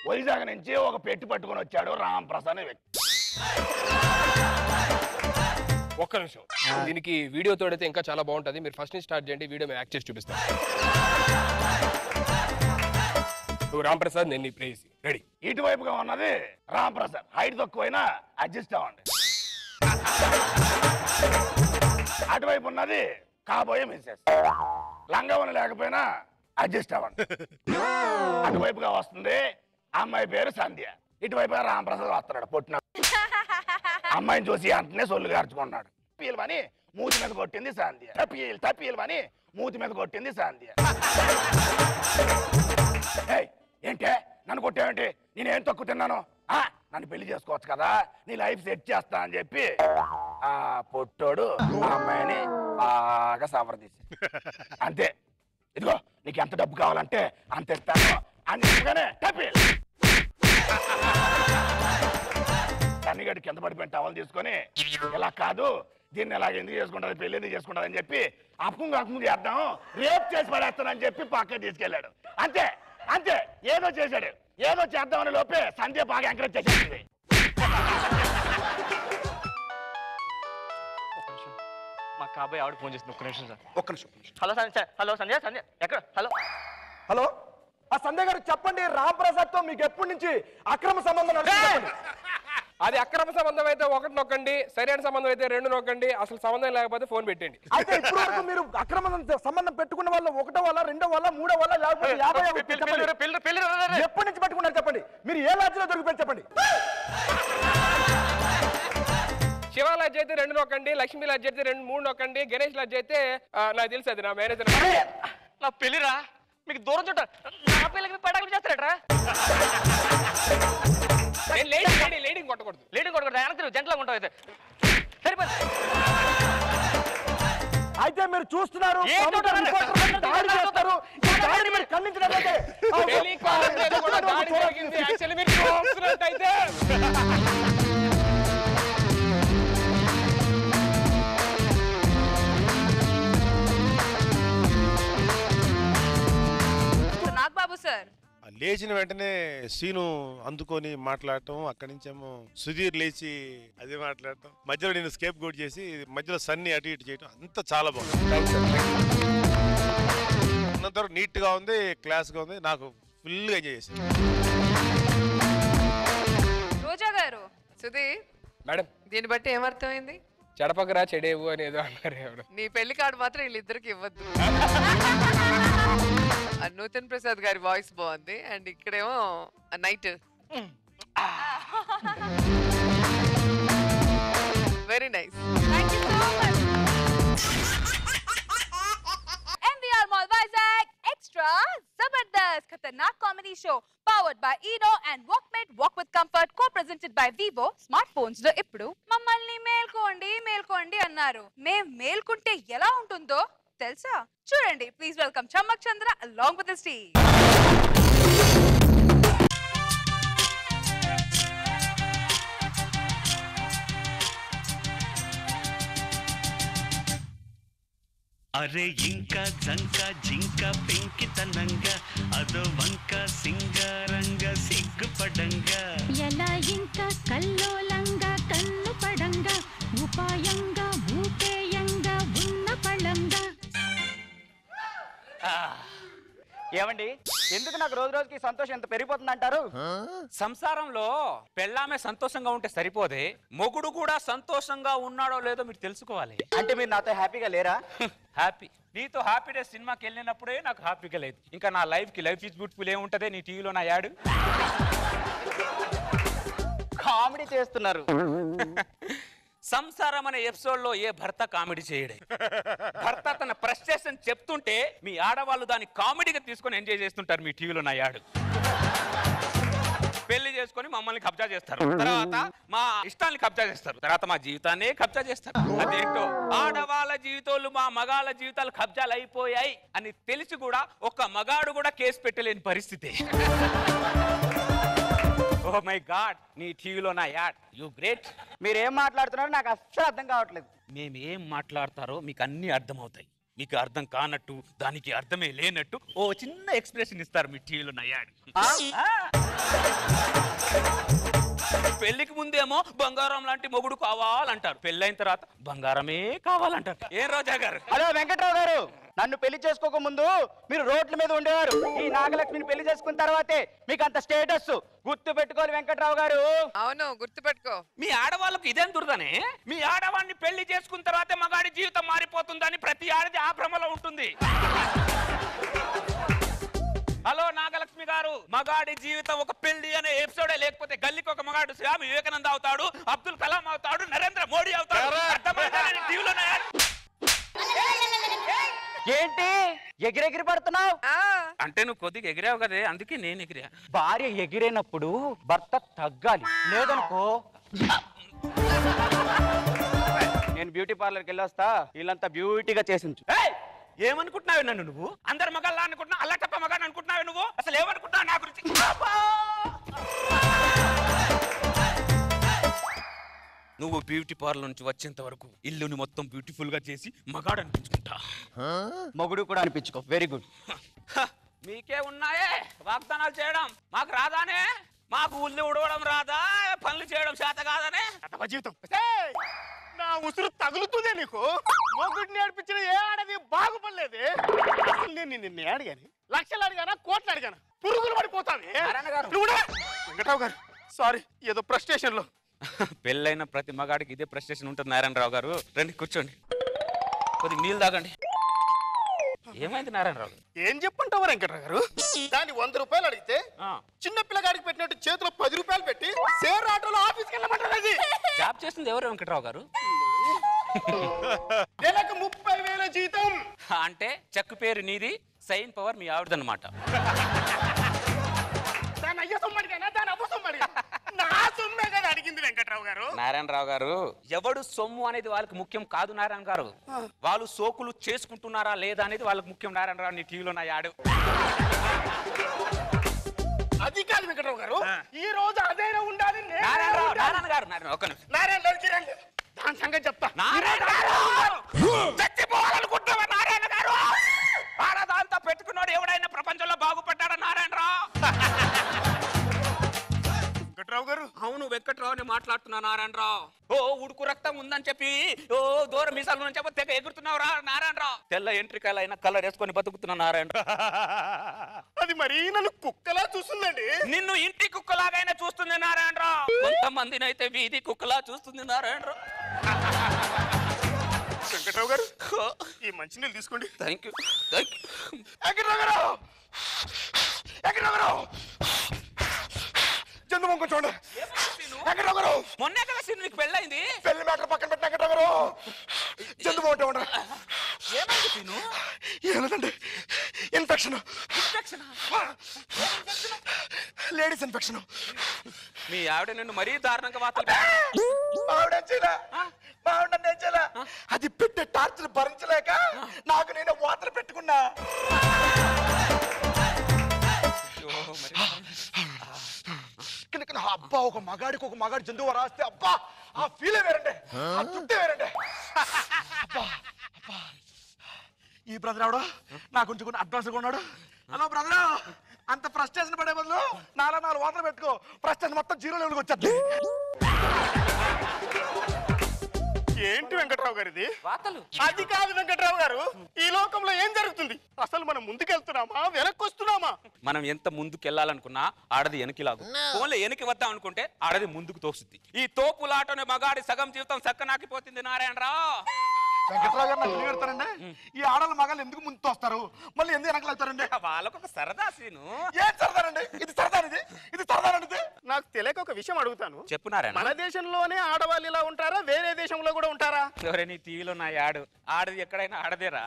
వైజాగ్ నుంచి ఒక పెట్టి పట్టుకొని వచ్చాడు రాంప్రసాద్ అనే వ్యక్తి. ఒక్క నిమిషం, దీనికి వీడియో తోడైతే ఇంకా చాలా బాగుంటుంది. మీరు ఫస్ట్ నుంచి స్టార్ట్ చేయండి, వీడియో మేము యాక్ట్ చేసి చూపిస్తాం. నువ్వు రాంప్రసాద్, నేను నీ ప్రేయసి. రెడీ? ఇటువైపుగా ఉన్నది రాంప్రసాద్, హైట్ తక్కువైనా అడ్జస్ట్ అవ్వండి. అటువైపు ఉన్నది కాబోయే మిస్సెస్, లంగవని లేకపోయినా అడ్జస్ట్ అవ్వండి. అటువైపుగా వస్తుంది అమ్మాయి పేరు సంధ్య, ఇటువైపుగా రాంప్రసాద్ వస్తున్నాడు పొట్టిన. అమ్మాయిని చూసి అంటనే సొల్లు గార్చుకున్నాడు. పీలమని మూతి మీద కొట్టింది సంధ్య. తప్పీలమని మూతి మీద కొట్టింది సంధ్య. ఏంటే నన్ను కొట్టావేంటి? నేనేం తక్కువ తిన్నాను? నన్ను పెళ్లి చేసుకోవచ్చు కదా, నీ లైఫ్ సెట్ చేస్తా అని చెప్పి ఆ పొట్టోడు ఆ అమ్మాయిని బాగా సవరదీసి, అంతే ఇదిగో నీకు ఎంత డబ్బు కావాలంటే అంత ఇస్తాను అని చెప్పగానే టపీల్ సన్నిగడ్డి కింద పడిపోయిన టవల్ తీసుకొని, ఇలా కాదు దీన్ని ఎలాగ ఎందుకు చేసుకుంటారు, పెళ్లి ఎందుకు చేసుకుంటారు అని చెప్పి అప్పుకు చేద్దాం, రేప్ చేసి పడేస్తానని చెప్పి పక్కకి తీసుకెళ్ళాడు. అంతే అంతే, ఏదో చేశాడు, ఏదో చేద్దామని లోపే సంధ్య బాగా ఎంకరేజ్ చేసేసింది. మా కాబోయే ఆవిడ ఫోన్ చేస్తుంది. ఒక్క నిమిషం సార్. ఒక్క నిమిషం. హలో సంధ్య, హలో సంధ్య, సంధ్య ఎక్కడ? హలో హలో, ఆ సంధ్య గారు చెప్పండి, రాంప్రసాద్ తో మీకు ఎప్పటి నుంచి అక్రమ సంబంధం నడుస్తుంది? అది అక్రమ సంబంధం అయితే 1 నొక్కండి, సరైన సంబంధం అయితే 2 నొక్కండి, అసలు సంబంధం లేకపోతే ఫోన్ పెట్టండి. అయితే ఇప్పుడు వరకు మీరు అక్రమ సంబంధం పెట్టుకున్న వాళ్ళ 1వ వాళ్ళ 2వ వాళ్ళ 3వ వాళ్ళ లేకపోతే 50 ఎప్పటి నుంచి పెట్టుకున్నారు చెప్పండి? మీరు ఏ లాడ్జిలో దొరికిపోయి చెప్పండి. శివ లాడ్జ్ అయితే 2 నొక్కండి, లక్ష్మీ లాడ్జ్ అయితే 3 నొక్కండి, గణేష్ లాడ్జ్ అయితే నాకు తెలుసు అది నా మేనేజర్. నా పెళ్లిరా మీకు దూరం చుట్ట, నా పెళ్ళికి పటాకులు చేస్తారట్రా? లేడీని కొట్టకూడదు, లేడీ కొట్టకూడదు, వెనక్కి జంటలా ఉంటావు అయితే సరిపోయింది. అయితే మీరు చూస్తున్నారు దాడి చేస్తారు, ఈ దాడిని మీరు ఖండించినట్లయితే నాగబాబు సార్ లేచిన వెంటనే సీను అందుకొని మాట్లాడటం, అక్కడి నుంచేమో సుధీర్ లేచి అదే మాట్లాడటం, మధ్యలో నేను స్కేప్ గోట్ చేసి మధ్యలో సన్ని అటు ఇటు చేయటం, అంతా చాలా బాగుంది. ఉన్నంతవరకు నీట్గా ఉంది, క్లాస్గా ఉంది. నాకు ఫుల్గా ఎంజాయ్ చేశాను. రోజా గారు. సుధీర్ మేడం దీన్ని బట్టి ఏమర్థమైంది? చెడపకరా చెడేవు అని ఏదో అన్నారు ఎవరు. నీ పెళ్లి కార్డు మాత్రం వీళ్ళిద్దరికి ఇవ్వద్దు. నూతన్ ప్రసాద్ గారి వాయిస్ బాగుంది అండ్ ఇక్కడేమో night very nice. MVR Mall Vizag Extra Zabardast Khatarnak Comedy Show powered by Edo and Walkmate Walk with Comfort co-presented by Vivo Smartphones లో ఇప్పుడు మమ్మల్ని మేల్కోండి అన్నారు. మేం మేల్కుంటే ఎలా ఉంటుందో తెలుసా? చూడండి. Please welcome Chammak Chandra along with his team. అరే ఇంకా జంక జింక పెంకితనంగా అదో వంక సింగారంగా సిగ్గుపడంగా ఎలా ఇంకా కల్లోలంగా కన్ను పడంగా ఉపాయంగా ఊపేయంగా ఉన్న పళంగా. ఏమండి, ఎందుకు నాకు రోజు రోజుకి సంతోషం ఎంత పెరిగిపోతుంది అంటారు? సంసారంలో పెళ్ళామే సంతోషంగా ఉంటే సరిపోదే, మొగుడు కూడా సంతోషంగా ఉన్నాడో లేదో మీరు తెలుసుకోవాలి. అంటే మీరు నాతో హ్యాపీగా లేరా? హ్యాపీ నీతో హ్యాపీ డే సినిమాకి వెళ్ళినప్పుడే నాకు హ్యాపీగా లేదు. ఇంకా నా లైఫ్ ఈజ్ బ్యూటిఫుల్ ఏముంటదే నీ టీవీలో నా యాడ్. కామెడీ చేస్తున్నారు. సంసారం అనే ఎపిసోడ్ లో ఏ భర్త కామెడీ చేయడే. భర్త తన ఫ్రస్ట్రేషన్ చెప్తుంటే మీ ఆడవాళ్ళు దాన్ని కామెడీగా తీసుకొని ఎంజాయ్ చేస్తుంటారు మీ టీవీలో నా యాడ్. పెళ్లి చేసుకొని మమ్మల్ని కబ్జా చేస్తారు, తర్వాత మా ఇష్టాన్ని కబ్జా చేస్తారు, తర్వాత మా జీవితాన్ని కబ్జా చేస్తారు. అదేంటో ఆడవాళ్ళ జీవితాలు మా మగాళ్ళ జీవితాలు కబ్జాలు అయిపోయాయి అని తెలిసి కూడా ఒక్క మగాడు కూడా కేసు పెట్టలేని పరిస్థితి. ఓ మై గాడ్, నీ టీవీలో నా యాడ్. You great. మీరేం మాట్లాడుతున్నారో నాకు అస్సలు అర్థం కావట్లేదు. మేము ఏం మాట్లాడతారో మీకు అన్ని అర్థమవుతాయి. మీకు అర్థం కానట్టు దానికి అర్థమే లేనట్టు ఓ చిన్న ఎక్స్ప్రెషన్ ఇస్తారు మీ టీవీలో నా యాడ్. పెళ్లికి ముందేమో బంగారం లాంటి మొగుడు కావాలంటారు, పెళ్ళైన తర్వాత బంగారమే కావాలంటారు. ఏం రోజా గారు? హలో వెంకట్రావు గారు, నన్ను పెళ్లి చేసుకోక ముందు మీరు రోడ్ల మీద ఉండేవారు. ఈ నాగలక్ష్మిని పెళ్లి చేసుకున్న తర్వాతే మీకు అంత స్టేటస్. గుర్తు పెట్టుకోవాలి వెంకట్రావు గారు. అవును, గుర్తు పెట్టుకో. మీ ఆడవాళ్ళకు ఇదేం దురదనే? మీ ఆడవాడిని పెళ్లి చేసుకున్న తర్వాతే మగాడి జీవితం మారిపోతుందని ప్రతి ఆడది ఆ భ్రమలో ఉంటుంది. హలో నాగలక్ష్మి గారు, మగాడి జీవితం ఒక పెళ్లి అనే ఎపిసోడే లేకపోతే గల్లీకి ఒక మగాడు స్వామి వివేకానంద అవుతాడు, అబ్దుల్ కలాం అవుతాడు, నరేంద్ర మోడీ అవుతాడు. ఏంటి ఎగిరెగిరి పడుతున్నావు? అంటే నువ్వు కొద్దిగా ఎగిరావు కదే, అందుకే నేను ఎగిరా. భార్య ఎగిరేనప్పుడు భర్త తగ్గాలి, లేదనుకో. నేను బ్యూటీ పార్లర్కి వెళ్ళొస్తా, వీళ్ళంతా బ్యూటీగా చేసించు. ఏమనుకుంటున్నావు నన్ను నువ్వు? అందరు మగాళ్ళ అనుకుంటున్నావు, అల్లా తప్ప మగాడు అనుకుంటున్నావు నువ్వు? అసలు ఏమనుకుంటున్నావు నా గురించి? నువ్వు బ్యూటీ పార్లర్ నుంచి వచ్చేంత వరకు ఇల్లుని మొత్తం బ్యూటిఫుల్ గా చేసి మగాడు అనిపించుకుంటా. మొగుడు కూడా అనిపించుకో. Very good. మీకే ఉన్నాయే వాగ్దానాలు చేయడం, మాకు రాదానే? మాకు ఉల్లి ఉడవడం రాదా? పనులు చేయడం చేత కాదనే జీవితం. నా ఉసురు తగులుతుందే నీకు. మొగుడిని నేర్పించిన ఏ ఆడది బాగుపడలేదే. అసలు నేను నిన్ను అడిగాను, లక్షలు అడిగానా, కోట్లు అడిగానా? పురుగులు పడిపోతావి. వెంకటరావు గారు సారీ, ఏదో ఫ్రస్ట్రేషన్ లో. పెళ్ళైన ప్రతి మగాడికి ఇదే ఫ్రస్ట్రేషన్ ఉంటుంది. నారాయణరావు గారు రండి కూర్చోండి, కొద్దిగా నీళ్ళు తాగండి. ఏమైంది నారాయణరావు గారు? ఏం చెప్పంటావు వెంకటరావు గారు? దాన్ని 100 రూపాయలు అడిగితే చిన్న పిల్లగాడికి పెట్టినట్టు చేతిలో 10 రూపాయలు పెట్టి షేర్ ఆటోలో ఆఫీస్కి వెళ్ళమంటారు. జాబ్ చేస్తుంది ఎవరు వెంకటరావు గారు? నెలకు 30,000 జీతం. అంటే చెక్ పేరు నీది, సైన్ పవర్ మీ ఆవిడదన్నమాట. దాని అయ్య సొమ్మడిగానా, దాని అవ్వ సొమ్మడిగా? నా సొమ్మే కదా అడిగింది వెంకటరావు గారు. నారాయణరావు గారు, ఎవడు సొమ్ము అనేది వాళ్ళకి ముఖ్యం కాదు నారాయణ గారు. వాళ్ళు సోకులు చేసుకుంటున్నారా లేదా అనేది వాళ్ళకి ముఖ్యం. నారాయణరావు నీ టీవీలో నా యాడు. అది కాదు వెంకటరావు గారు, ఈ రోజు అదేనా ఉండాలి. నారాయణ గారు దాని సంగతి చెప్తా. చచ్చిపోవాలనుకుంటున్నావా నారాయణ గారు? ఆడదాంతో పెట్టుకున్నాడు ఎవడైనా ప్రపంచంలో బాగుపడ్డాడా నారాయణరావు? వెంకటరావు గారు? అవును వెంకట్రావు అని మాట్లాడుతున్నా నారాయణరావు. ఓ ఉడుకు రక్తం ఉందని చెప్పి ఓ దూరం మీసాలు అని చెప్పి తెగ ఎగురుతున్నావు రా నారాయణరావు. తెల్ల ఎంట్రికల్ అయినా కలర్ వేసుకొని బతుకుతున్నా నారాయణరావు. అది మరీ నన్ను కుక్కలా చూస్తుందండి. నిన్ను ఇంటి కుక్కలాగైనా చూస్తుంది నారాయణరావు. కొంతమందిని అయితే వీధి కుక్కలా చూస్తుంది నారాయణరావు. వెంకట్రావు గారు ఈ మంచినీళ్ళు తీసుకోండి. Thank you. వెంకట్రావు గారు, వెంకట్రావు గారు, చంద్రబాబు కొంచెం చూడండి. వెంకట్రావు గారు, మొన్నే కదా సీను నీకు పెళ్ళైంది. పెళ్లి మ్యాటర్ పక్కన పెట్టిన వెంకట్రావు గారు, చంద్రబాబు ఉంటే ఉండరా. ఏమైంది సీను? ఏమలేదండి, ఇన్ఫెక్షన్, లేడీస్ ఇన్ఫెక్షన్. మీ ఆవిడ నిన్ను మరీ దారుణంగా వార్తలు అది పెట్టే టార్చర్ భరించలేక నాకు నేను వాతలు పెట్టుకున్నా. అబ్బా, ఒక మగాడికి ఒక మగాడి జంతువు రాస్తే అబ్బా ఆ ఫీలే వేరండి, ఆ చుట్టే వేరండి. అబ్బా అబ్బా, ఈ బ్రదర్ ఆవిడ నా కొంచెం అడ్వాన్స్ గా ఉన్నాడు. హలో బ్రదర్, అంత ఫ్రస్ట్రేషన్ పడే బదులు 4 వాతలు పెట్టుకో, ఫ్రస్ట్రేషన్ మొత్తం 0 లెవెల్కి వచ్చేది. ఏంటి వెంకట్రావు గారు ఇది? అది కాదు వెంకట్రావు గారు, ఈ లోకంలో ఏం జరుగుతుంది? అసలు మనం ముందుకెళ్తున్నామా వెనక్కి వస్తున్నామా? మనం ఎంత ముందుకు వెళ్ళాలనుకున్నా ఆడది వెనక్కి లాగు. ఫోన్లో వెనక్కి వద్దాం అనుకుంటే ఆడది ముందుకు తోస్తుంది. ఈ తోపులాటనే మగాడి సగం జీవితం సక్కనాకిపోతుంది నారాయణరావు. వెంకట్రావు గారు నాకు పెడతారండి. ఈ ఆడల మగాళ్ళు ఎందుకు ముందు తోస్తారు, మళ్ళీ ఎందుకు వెనకలు వెళ్తారండి? వాళ్ళకు ఒక సరదా సీను. ఏం సరదానండి ఇది? సరదానిది ఇది సరదానండి. నాకు తెలియక ఒక విషయం అడుగుతాను. చెప్పు నారాయణ. మన దేశంలోనే ఆడవాళ్ళు ఇలా ఉంటారా, వేరే దేశంలో కూడా ఉంటారా? ఎవరే నీ టీవీలో నా యాడు, ఆడది ఎక్కడైనా ఆడదేరా.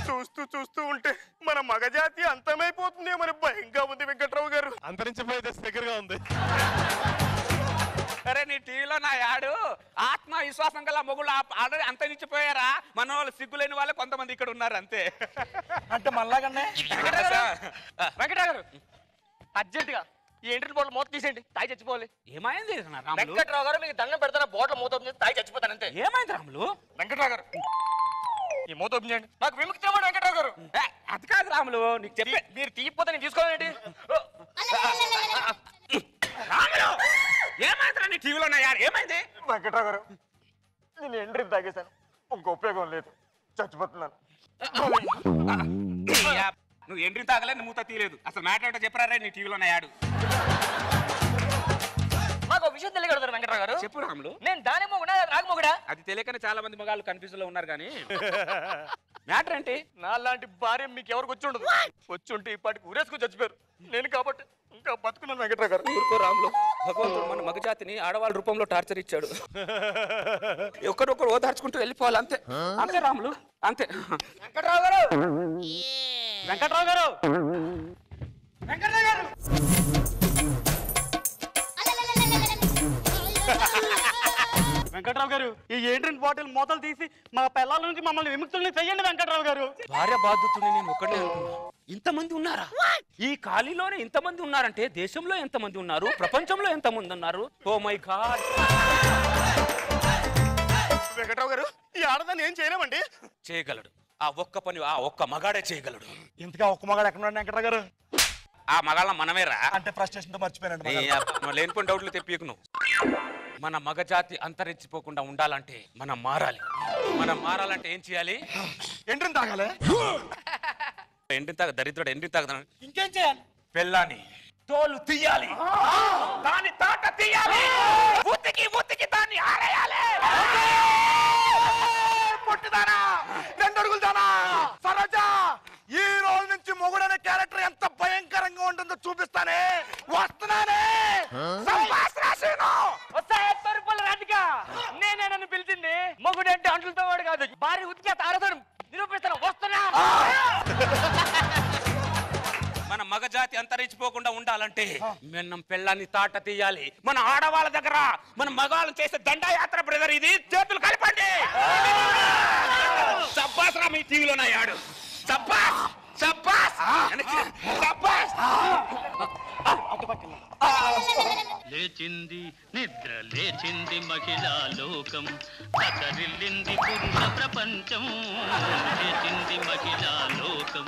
చూస్తూ చూస్తూ ఉంటే మన మగజాతి అంతమైపోతుంది మరి భయంగా ఉంది వెంకట్రావు గారు. అంతరించిపోయే దగ్గరగా ఉంది. అరే నీ టీవీలో నా యాడు, ఆత్మవిశ్వాసం గల మొగుళ్ళు ఆల్రెడీ అంతరించిపోయారా. మన వాళ్ళు సిగ్గులేని వాళ్ళు కొంతమంది ఇక్కడ ఉన్నారు అంతే. అంటే మళ్ళాగన్నే వెంకట్రావు గారు అర్జెంట్ గా ఈ ఎంట్రీ బోర్డు మూత తీసేయండి, తాయి చచ్చిపోవాలి. ఏమైంది వెంకట్రావు గారు మీకు దండం పెడతాను, బోర్డు మూత ఓపెన్ చేసి తాయి చచ్చిపోతాను అంతే. ఏమైంది రాములు? వెంకట్రావు గారు ఈ మూత ఓపెన్ చేయండి, నాకు విముక్తి ఇవ్వండి వెంకట్రావు గారు. అది కాదు రాములు, నీకు చెప్పే మీరు తీయకపోతే నేను తీసుకోవాలండి. రాములు ఏమైందిరా నీ టీవీలో నా యాడు, ఏమైంది? వెంకట్రావు గారు నేను ఎంట్రీ తాగేశాను, ఇంకో ఉపయోగం లేదు, చచ్చిపోతున్నాను. నువ్వు ఎంట్రీ తాగలే, నువ్వు మూత తీయలేదు. అసలు మ్యాటర్ ఏంటో చెప్పరా నీ టీవీలో నా యాడు. నాకు విషయం తెలియగలుగుతారు వెంకట్రావు గారు. చెప్పు రాములు. నేను దాని మొగుడా రాగు మొగుడా? అది తెలియకనే చాలా మంది మగాళ్ళు కన్ఫ్యూజన్ లో ఉన్నారు. కానీ మ్యాటర్ ఏంటి? నాలాంటి భార్య మీకు ఎవరికి వచ్చి ఉండదు, వచ్చి ఉంటే ఇప్పటికి ఊరేసుకుని చచ్చిపోయారు. నేను కాబట్టి ఇంకా బతుకున్నాను వెంకట్రావు గారు. ఊరుకో రాములు, భగవంతుడు మన మగజాతిని ఆడవాళ్ళ రూపంలో టార్చర్ ఇచ్చాడు. ఒకరొకరు ఓదార్చుకుంటూ వెళ్ళిపోవాలి అంతే. అంతే రాములు, అంతే. వెంకట్రావు గారు, వెంకట్రావు గారు, వెంకట్రావు గారు. వెంకట్రావు గారు ఈ ఏంట్రెంట్ బాటిల్ మూతలు తీసి మా పిల్లల నుంచి మమ్మల్ని విముక్తుల్ని చెయ్యండి వెంకట్రావు గారు. భార్య బాధ్యతని నేను ఒకటే అనుకున్నా. ఇంతమంది ఉన్నారా? ఈ ఖాళీలోనే ఇంతమంది ఉన్నారంటే దేశంలో ఎంతమంది ఉన్నారు, ప్రపంచంలో ఎంతమంది ఉన్నారు? Oh my God. వెంకట్రావు గారు ఈ ఆడదాన్ని ఏం చేయలేమండి. చేయగలడు, ఆ ఒక్క పని ఆ ఒక్క మగాడే చేయగలడు. ఇంతగా ఒక్క మగాడు ఎక్కడ ఉన్నాడు వెంకట్రావు గారు? ఆ మగాళ్ళ మనమేరా. అంటే ఫ్రస్ట్రేషన్ తో మర్చిపోయానండి. లేనిపోయిన డౌట్లు తెప్పియకు నువ్వు. మన మగజాతి అంతరించిపోకుండా ఉండాలంటే మనం మారాలి. మనం మారాలంటే ఏం చేయాలి? ఎంట్రీ తాగాలి. ఎండి తాగ దరిద్రుడు, ఎండి తాగ. ఇంకేం చేయాలి? పెళ్ళాని తోలు తీయాలి, దాని తాట తీయాలి, ఉతికి ఉతికి దాన్ని ఆరేయాలి. పొట్టుదానా, 2 అడుగులు దానా. సరోజ, ఈ రోజు నుంచి మొగుడనే క్యారెక్టర్ ఎంత భయంకరంగా ఉంటుందో చూపిస్తానే. వస్తున్నానే. నేనే నన్ను పిలిచింది. మొగుడు అంటే అంట్లతో వాడు కాదు, భార్య ఉతికే తారతను నిరూపిస్తాను. వస్తున్నా. మన మగజాతి అంతరించిపోకుండా ఉండాలంటే మనం పెళ్ళాన్ని తాట తీయాలి. మన ఆడవాళ్ళ దగ్గర మన మగాళ్ళు చేసే దండయాత్ర బ్రదర్ ఇది. చేతులు కలపండి. సబ్బాస్ రా మీ టీవీలో నా యాడు. సబ్బాస్ సబ్బాస్ సబ్బాస్. లేచింది నిద్ర లేచింది మహిళా లోకం, కదరిల్లింది పురుష ప్రపంచం. లేచింది మహిళా లోకం.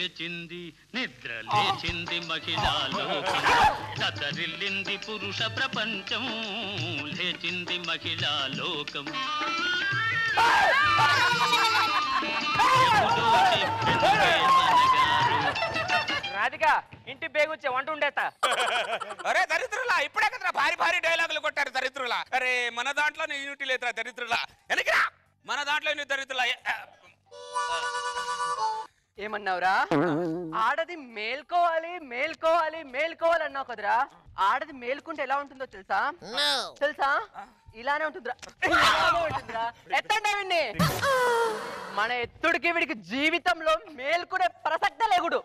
లేచింది నిద్ర లేచింది మహిళా లోకం దద్దరిల్లింది పురుష ప్రపంచం లేచింది మహిళా లోకం రాధిక ఇంటి బేగొచ్చే వంట ఉండేస్తా. అరే దరిద్రులా ఇప్పుడే కదరా భారీ భారీ డైలాగులు కొట్టారు దరిద్రులా. అరే మన దాంట్లో యూనిటీ లేదురా దరిద్రులా. వెనక్కిరా మన దాంట్లో దరిద్రులా. ఏమన్నావురా? ఆడది మేల్కోవాలి మేల్కోవాలి మేల్కోవాలి అన్నావు కదరా. ఆడది మేల్కుంటే ఎలా ఉంటుందో తెలుసా? తెలుసా? ఇలానే ఉంటుందిరా. ఎత్తండి వీడిని. మన ఎత్తుడికి వీడికి జీవితంలో మేల్కునే ప్రసక్తే లేకుడు.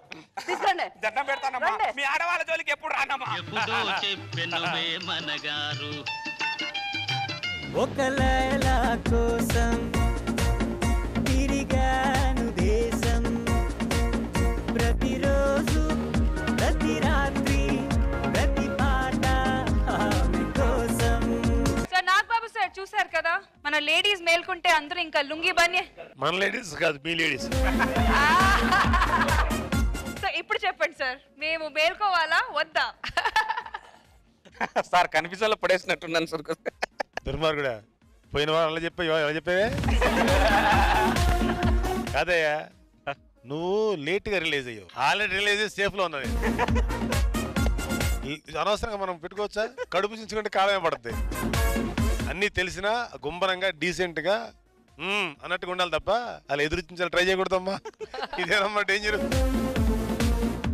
తీసుకురండి. దండం పెడతానమ్మా. మీ ఆడవాళ్ళ జోలికి ఎప్పుడు రానమ్మా. ఎప్పుడో చెప్పెనువే మనగారు ఒక లైలా కోసం తిరిగాను దేశం ప్రతిరోజు ప్రతి రాత్రి ప్రతి పాట ఆమె కోసం. సో నాగబాబు సార్ చూసారు కదా, మన లేడీస్ మేల్కుంటే అందరూ ఇంకా లుంగి బన్యే. మన లేడీస్ కాదు, మీ లేడీస్. సో ఇప్పుడు చెప్పండి సార్, మేము మేల్కోవాలా వద్దా? సార్ కనిపిసలో పడేసినట్టున్నాను సార్. దుర్మార్గుడా, పోయిన వారు అలా చెప్పావు, ఎలా చెప్పావే? కాదయ్యా, నువ్వు లేట్ గా రిలీజ్ అయ్యావు. ఆల్రెడీ రిలీజ్ అయ్యి సేఫ్ లో ఉన్నది. అనవసరంగా మనం పెట్టుకోవచ్చా? కడుపు చించుకుంటే కాలమే పడుతుంది. అన్నీ తెలిసినా గుంభనంగా డీసెంట్ గా అన్నట్టుగా ఉండాలి తప్ప అలా ఎదురుచించాలి ట్రై చేయకూడదమ్మా. ఇదేనమ్మా డేంజర్.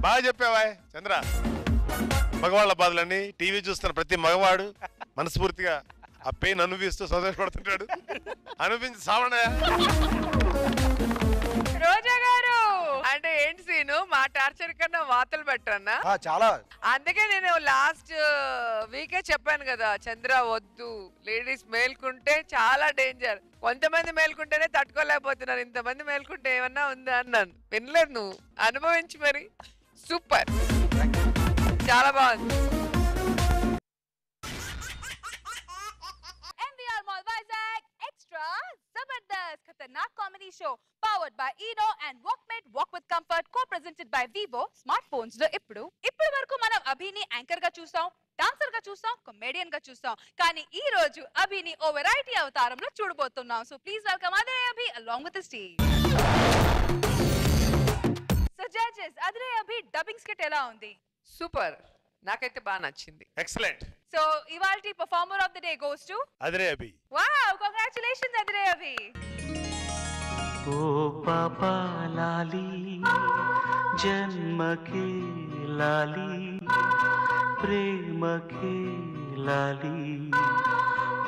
బాగా చెప్పావా చంద్ర. మగవాళ్ళ బాధలన్నీ టీవీ చూస్తున్న ప్రతి మగవాడు మనస్ఫూర్తిగా ఆ పెయిన్ అనుభవిస్తూ సంతోషపడుతుంటాడు. అనుభవించి సావడా. రోజా గారు అంటే ఏంటి సీను? మా టార్చర్ కన్నా వాతలు పెట్టన్నా? చాలా. అందుకే నేను లాస్ట్ వీకే చెప్పాను కదా, చంద్ర వద్దు, లేడీస్ మేల్కుంటే చాలా డేంజర్. కొంతమంది మేల్కుంటేనే తట్టుకోలేకపోతున్నారు, ఇంతమంది మేల్కుంటే ఏమన్నా ఉందా అన్నాను. వినలేదు నువ్వు. అనుభవించి మరి. సూపర్, చాలా బాగుంది. Zabardast Khatarnak Comedy Show powered by Eno and Walkmate Walk with Comfort co-presented by Vivo Smartphones లో ఇప్పుడు వరకు మనం అభిని యాంకర్ గా చూసాం, డాన్సర్ గా చూసాం, కమెడియన్ గా చూసాం. కానీ ఈ రోజు అభిని ఓ వెరైటీ అవతారంలో చూడబోతున్నాం. సో ప్లీజ్ వెల్కమ్ అదే అభి along with the stage. So judges, అదే అభి డబ్బింగ్ స్కిట్ ఎలా ఉంది? సూపర్, నాకైతే బాగా నచ్చింది. ఎక్సలెంట్. సో ఇవాల్టి performer of the day goes to Adhire Abhi. Wow, congratulations అదిరే అభి. ఓ పాపా లాలి జన్మకే లాలి ప్రేమకే లాలి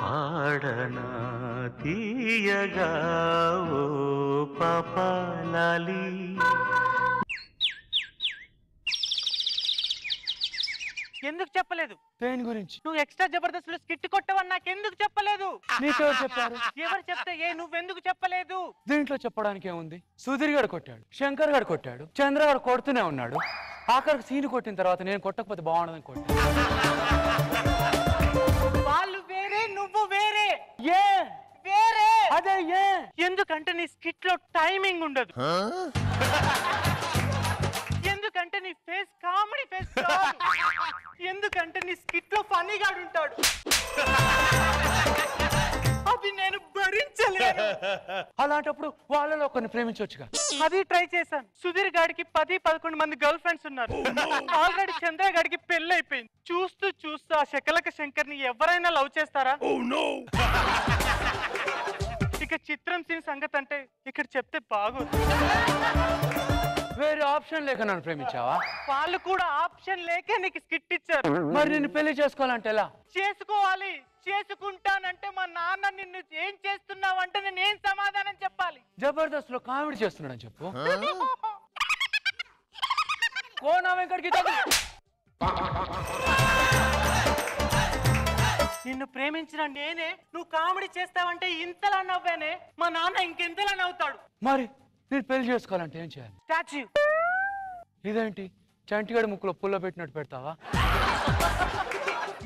పాడనా తీయగా ఓ పాపా లాలి. ఎందుకు చెప్పలేదు? పెయిన్ గురించి. నువ్వు ఎక్స్ట్రా జబర్దస్త్ లో స్కిట్ కొట్టవని నాకు ఎందుకు చెప్పలేదు? నీకెవరు చెప్పారు? ఎవరు చెప్తే నువ్వెందుకు చెప్పలేదు? దీంట్లో చెప్పడానికి ఏముంది? సుధీర్ గారు కొట్టాడు, శంకర్ గారు కొట్టాడు, చంద్ర గారు కొడుతూనే ఉన్నాడు. ఆఖరికి సీన్ కొట్టిన తర్వాత నేను కొట్టకపోతే బాగుండదని కొట్టాను. వాళ్ళు వేరే, నువ్వు వేరే. ఏ వేరే అదే ఏ? ఎందుకంటే నీ స్కిట్ లో టైమింగ్ ఉండదు. ఎందుకంటే నీ ఫేస్ కామెడీ ఫేస్ కాదు. ఎందుకంటే నీ స్కిట్ లో ఫన్నీ గాడు ఉంటాడు. అది నేను భరించలేను. అలాంటప్పుడు వాళ్ళలో కొన్ని ప్రేమించవచ్చుగా. అది ట్రై చేశాను. సుధీర్ గాడికి 10-11 మంది గర్ల్ ఫ్రెండ్స్ ఉన్నారు. ఆల్రెడీ చంద్ర గాడికి పెళ్లి అయిపోయింది. చూస్తూ చూస్తూ ఆ శకలక శంకర్ ని ఎవరైనా లవ్ చేస్తారా? ఇక చిత్రం సీన్ సంగతి అంటే ఇక్కడ చెప్తే బాగోదు. వేరే ఆప్షన్ లేక నన్ను ప్రేమించావా? వాళ్ళు కూడా ఆప్షన్ లేకే నీకు స్కిట్ ఇచ్చారు. మరి నిన్ను పెళ్లి చేసుకోవాలంటే ఎలా? చేసుకోవాలి. చేసుకుంటానంటే మా నాన్న నిన్ను ఏం చేస్తున్నావు అంటే నేను ఏం సమాధానం చెప్పాలి? జబర్దస్త్ లో కామెడీ చేస్తున్నాడని చెప్పు. కోనా వెంకట్ గీత. నిన్ను ప్రేమించిన నేనే నువ్వు కామెడీ చేస్తావంటే ఇంతలా నవ్వానే, మా నాన్న ఇంకెంతలా నవ్వుతాడు. మరి నేను పెళ్లి చేసుకోవాలంటే ఏం చేయాలి? స్టాచ్యూ. ఇదేంటి చంటిగాడి ముక్కులో పుల్ల పెట్టినట్టు పెడతావా?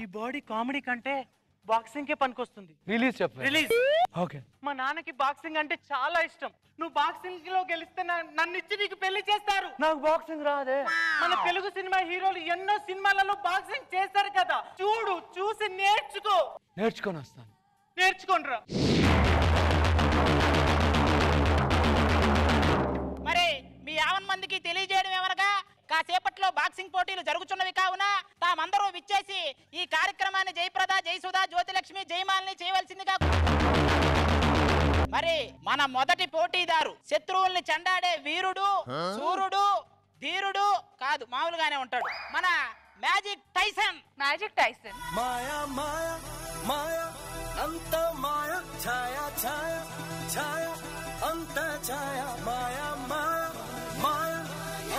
ఈ బాడీ కామెడీ కంటే బాక్సింగ్ కే పనికొస్తుంది. రిలీజ్ చెప్పు. రిలీజ్. ఓకే. మా నాన్నకి బాక్సింగ్ అంటే చాలా ఇష్టం. నువ్వు బాక్సింగ్ లో గెలిస్తే నన్ను ఇచ్చి నీకు పెళ్లి చేస్తారు. నాకు బాక్సింగ్ రాదే. మన తెలుగు సినిమా హీరోలు ఎన్నో సినిమాలలో బాక్సింగ్ చేస్తారు కదా, చూడు, చూసి నేర్చుకో. నేర్చుకొని వస్తాను. నేర్చుకోండిరా. మరి మీ 50 మందికి తెలియజేయడం ఏమనగా కాసేపట్లో బాక్సింగ్ పోటీలు జరుగుతున్నవి కావున తామందరూ విచ్చేసి ఈ కార్యక్రమాన్ని జయప్రద, జయసుధ, జ్యోతిలక్ష్మి, జయమాలిని చేయవలసిందిగా. మరి మన మొదటి పోటీదారు శత్రువుల్ని చెండాడే వీరుడు, సూర్యుడు, ధీరుడు కాదు, మామూలుగానే ఉంటాడు, మన మ్యాజిక్ టైసన్. Magic Tyson. మాయా మాయా మాయా అంత మాయా ఛాయా ఛాయా ఛాయా అంత ఛాయా మాయా మాయా మాయా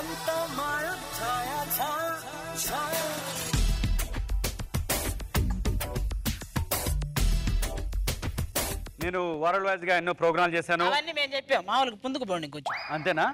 అంత మాయా ఛాయా ఛాయా ఛాయా. నేను వరల్డ్ వైజ్ గా ఎన్నో ప్రోగ్రామ్ చేశాను. అవన్నీ మేము చెప్పాం, మామూలుగా ముందుకు పోండి కొంచెం. అంతేనా?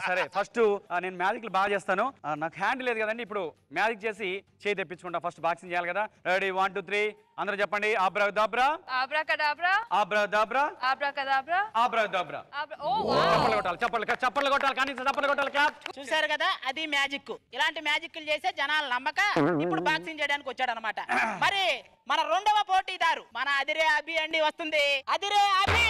సరే, ఫస్ట్ నేను మ్యాజిక్ బాగా చేస్తాను. నాకు హ్యాండ్ లేదు కదండి, ఇప్పుడు మ్యాజిక్ చేసి చేయి తెప్పించుకుంటా. ఫస్ట్ బాక్సింగ్ చేయాలి కదా. రెడీ, 1 2 3 అందరూ చెప్పండి. Abracadabra, abracadabra, abracadabra, abracadabra, abracadabra. Oh wow. చప్పట్లు కొట్టాలి, చప్పట్లు కొట్టాలి, కానీ చప్పట్లు కొట్టాలి. క్లాప్. చూసారు కదా, అది మ్యాజిక్. ఇలాంటి మ్యాజిక్లు చేసే జనాలు నమ్మక ఇప్పుడు బాక్సింగ్ చేయడానికి వచ్చాడు అనమాట. మరి మన రెండవ పోటీదారు మన అదిరే అభి అండి వస్తుంది. అదిరే అభి.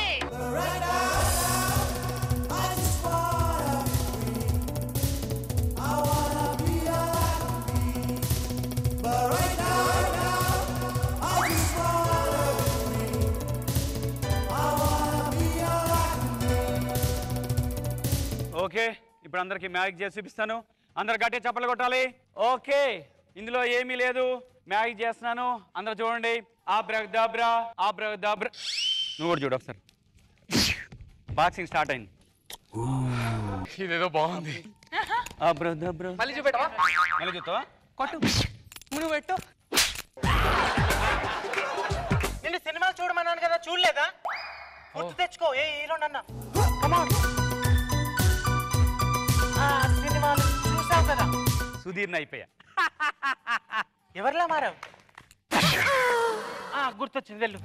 ఓకే, ఇప్పుడు అందరికి మ్యాజిక్ చేసి చూపిస్తాను. అందరు గట్టిగా చప్పట్లు కొట్టాలి. ఓకే, ఇందులో ఏమీ లేదు, మ్యాజిక్ చేస్తున్నాను. అందరు చూడండి. ఆబ్రాకడాబ్రా, ఆబ్రాకడాబ్రా. నువ్వు కూడా చూడు ఒకసారి. బాక్సింగ్ స్టార్ట్ అయింది. ఇదేదో బాగుంది. ఆబ్రాకడాబ్రా. మళ్ళీ చూపెట్టవా? మళ్ళీ చూస్తావా? కొట్టు, నువ్వు పెట్టు. నిన్ను సినిమా చూడమన్నాను కదా, చూడలేదా? గుర్తు తెచ్చుకో. ఏ హీరో నన్న సినిమాలు చూసావు కదా. సుధీర్ని అయిపోయా. ఎవరిలా మారావు? గుర్తొచ్చింది, వెళ్ళు.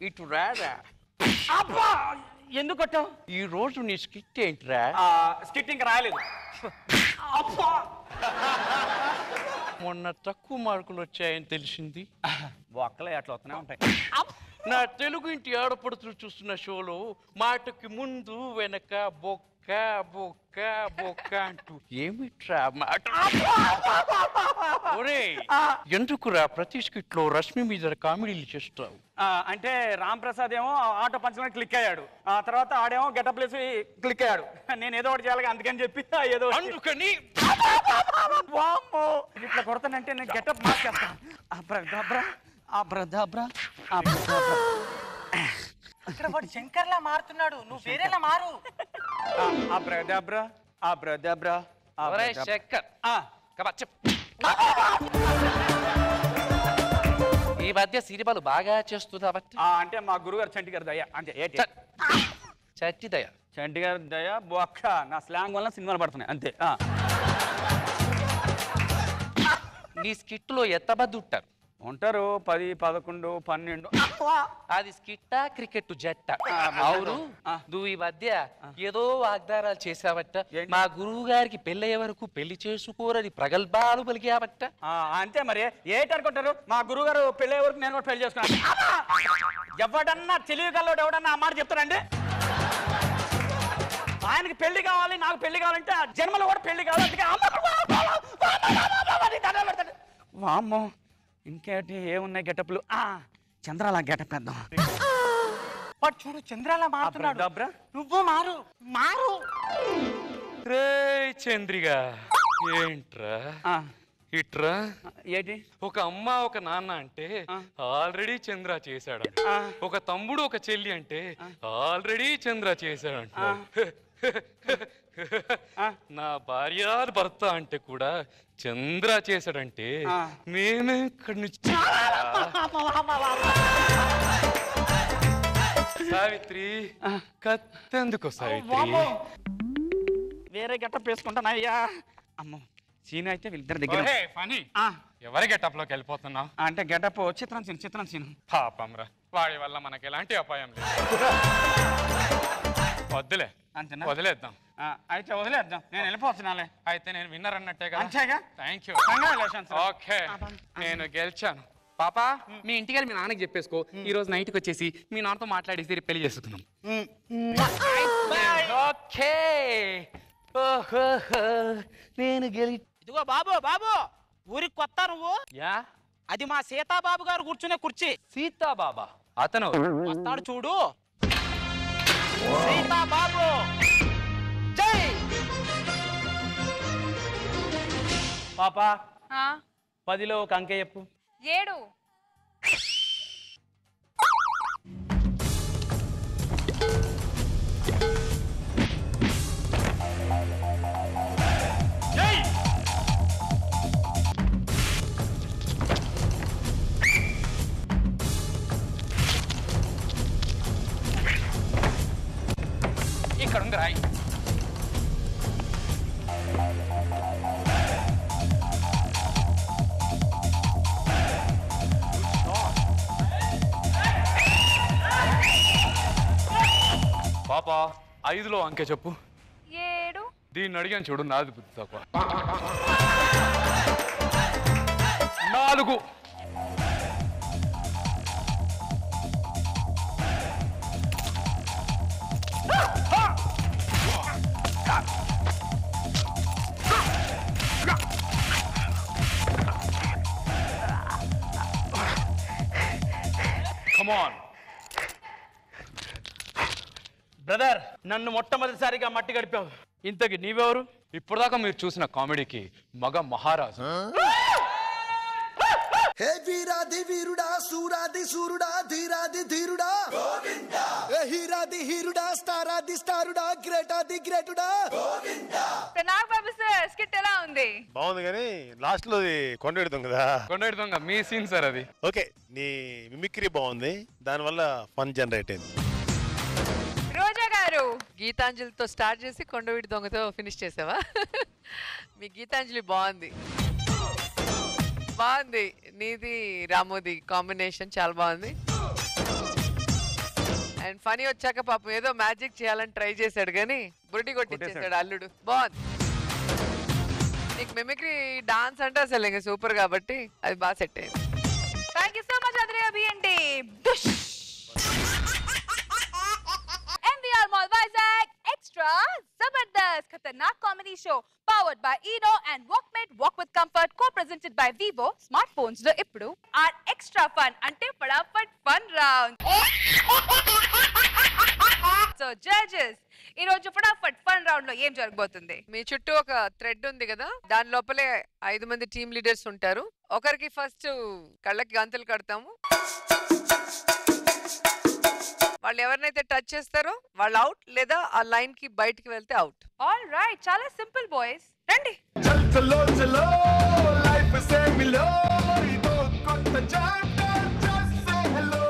ఇటు రారా. అబ్బా, ఎందుకు కొట్టావు? ఈ రోజు నీ స్కిట్ ఏంట్రా? స్కిట్ ఇంకా రాయలేదు. మొన్న తక్కువ మార్కులు వచ్చాయని తెలిసింది. ఒక్కలే అట్లా వస్తూనే ఉంటాయి. నా తెలుగు ఇంటి ఆడపడుతులు చూస్తున్న షోలో మాటకి ముందు వెనక బొక్క బొక్క బొక్క అంటూ ఏమిట్రా మాట? ఎందుకురా ప్రతి స్కిట్ లో రష్మి మీద కామెడీలు చేస్తావు? అంటే రామ్ ప్రసాద్ ఏమో ఆటో పంచమని క్లిక్ అయ్యాడు, ఆ తర్వాత ఆడేమో గెటప్ లేసి క్లిక్ అయ్యాడు. నేను ఏదో ఒకటి చేయాలి అందుకని చెప్పి ఏదో అందుకని ఇట్లా కొడతానంటే నేను గెటప్ మార్చేస్తాను. అబ్రాకడాబ్రా, ఆబ్రాకడాబ్రా, ఆబ్రాకడాబ్రా. ఇక్కడ వాడు శంకర్లా మారుతున్నాడు, నువ్వు వేరేలా మారు. ఆబ్రాకడాబ్రా, ఆబ్రాకడాబ్రా, ఆబ్రాకడాబ్రా. శంకర్ ఈ మధ్య సినిమాలు బాగా చేస్తున్నావట. అంటే మా గురుగారు చంటి గారి దయ. అంటే చంటి దయ, చంటి గారి దయ బొక్క. నా స్లాంగ్ వల్ల సినిమాలు పడుతున్నాయి అంతే. నీ స్కిట్ లో ఎంతమంది ఉంటారు? ఉంటారు 10 11 12. అది స్కిట్టా క్రికెట్ జట్ట? అవును, నువ్వు ఈ మధ్య ఏదో వాగ్దానాలు చేసావట. మా గురువు గారికి పెళ్ళయ్యే వరకు పెళ్లి చేసుకోరని ప్రగల్భాలు పలికావట. అంతే మరి ఏటనుకుంటారు? మా గురువు గారు పెళ్ళయ్యే వరకు నేను కూడా పెళ్లి చేసుకున్నాను. ఎవడన్నా తెలియగలడు ఎవడన్నా ఆ మాట చెప్తారండి? ఆయనకి పెళ్లి కావాలి, నాకు పెళ్లి కావాలంటే జన్మలో కూడా పెళ్లి కావాలి. వామ్మో, ఇంకేంటి ఏమున్నాయి గెటప్లు? చంద్రాల గెటప్ వేద్దాం. వాడు చూడు చంద్రాల మారుతున్నాడు. నువ్వు మారు మారు. రే చంద్రిగా, ఏంట్రా ఇట్రా? ఏంటి? ఒక అమ్మ ఒక నాన్న అంటే ఆల్రెడీ చంద్ర చేశాడు. ఒక తమ్ముడు ఒక చెల్లి అంటే ఆల్రెడీ చంద్ర చేశాడంట. నా భార్య భర్త అంటే కూడా చంద్ర చేశాడంటే మేమే ఇక్కడి నుంచి. సావిత్రి, కత్తెందుకు సావిత్రి? వేరే గెటప్ వేసుకుంటానయ్యా. అమ్మో, సీన్ అయితే వీళ్ళిద్దరి దగ్గర ఫనీ ఎవరి గెటప్ లోకి వెళ్ళిపోతున్నావు? అంటే గెటప్ చిత్రం సీన్ పాపం రా, వాడి వల్ల మనకి ఎలాంటి అపాయం లేదు. వద్దులే, అంతేనా? వదిలేద్దాం. అయితే వదిలేద్దాం, నేను వెళ్ళిపోతున్నాలే. అయితే నేను విన్నర్ అన్నట్టేగా? అంతేగా. Thank you. Congratulations. ఓకే, నేను గెలిచాను. పాపా, మీ ఇంటికి వెళ్ళి మీ నాన్నకి చెప్పేసుకో, ఈ రోజు నైట్కి వచ్చేసి మీ నాన్నతో మాట్లాడేసి రేపు పెళ్లి చేసుకుందాం. ఓకే. నేను ఇదిగో బాబు ఊరికి కొత్త నువ్వు? యా, అది మా సీతాబాబు గారు కూర్చునే కుర్చీ. సీతాబాబా అతను వస్తాడు చూడు. సీతాబాబు జై. పాపా 10లో ఒక అంకె చెప్పు. 7. ఇక్కడ ఉంది రాయి. పాపా 5లో అంకె చెప్పు. 7. దీన్ని అడిగాను చూడు, నాది బుద్ధి తక్కువ. 4. Come on. బ్రదర్, నన్ను మొట్టమొదటిసారిగా మట్టి గడిపావు. ఇంతకి నీవెవరు? ఇప్పటిదాకా మీరు చూసిన కామెడీకి మగ మహారాజు. హే వీరాది వీరుడా, సూరాది సూరుడా, ధీరాది ధీరుడా, గోవిందా. హే హీరాది హీరుడా, స్టారాది స్టారుడా, గ్రేటాది గ్రేటుడా, గోవిందా. ప్రణామ్ బాబు సార్, స్కిట్ ఎలా ఉంది? బాగుంది, కానీ లాస్ట్ లో కొండెడుతాం కదా. కొండెడుతాం, మీ సీన్ సార్ అది. ఓకే, నీ మిమిక్రీ బాగుంది, దానివల్ల ఫన్ జనరేట్ అయింది. రోజా గారు, గీతాంజలితో స్టార్ట్ చేసి కొండవీటి దొంగతో ఫినిష్ చేసావా? మీ గీతాంజలి బాగుంది. నీది రామోది కాంబినేషన్ చాలా బాగుంది. అండ్ ఫనీ వచ్చాక పాపం ఏదో మ్యాజిక్ చేయాలని ట్రై చేశాడు కానీ బుర్డి కొట్టించేసాడు అల్లుడు. బాగుంది. నీకు మిమిక్రీ డాన్స్ అంటే అసలు ఇంకా సూపర్ కాబట్టి అది బాగా సెట్ అయింది. Thank you so much Adhire అభియండి. MVR Mall Vizag Extra Zabardast Khatarnak Comedy Show powered by Eno and Walkmate Walk with Comfort co-presented by Vivo Smartphones lo ippudu our extra fun ante fadafat fun round. So judges, ఈ రోజు ఫటాఫట్ fun round లో ఏం జరగబోతుంది? మీ చుట్టూ ఒక thread ఉంది కదా, దాని లోపలే 5 మంది టీమ్ లీడర్స్ ఉంటారు. ఒకరికి ఫస్ట్ కళ్ళకి గంతలు కడతాము. వాళ్ళు ఎవరినైతే టచ్ చేస్తారో వాళ్ళు అవుట్, లేదా ఆ లైన్ కి బయటికి వెళ్తే అవుట్. ఆల్ రైట్, చాలా సింపుల్ బాయ్స్, రండి. చలో చలో లైఫ్ సే మిలో ఇదో కొత్త chapter just say hello.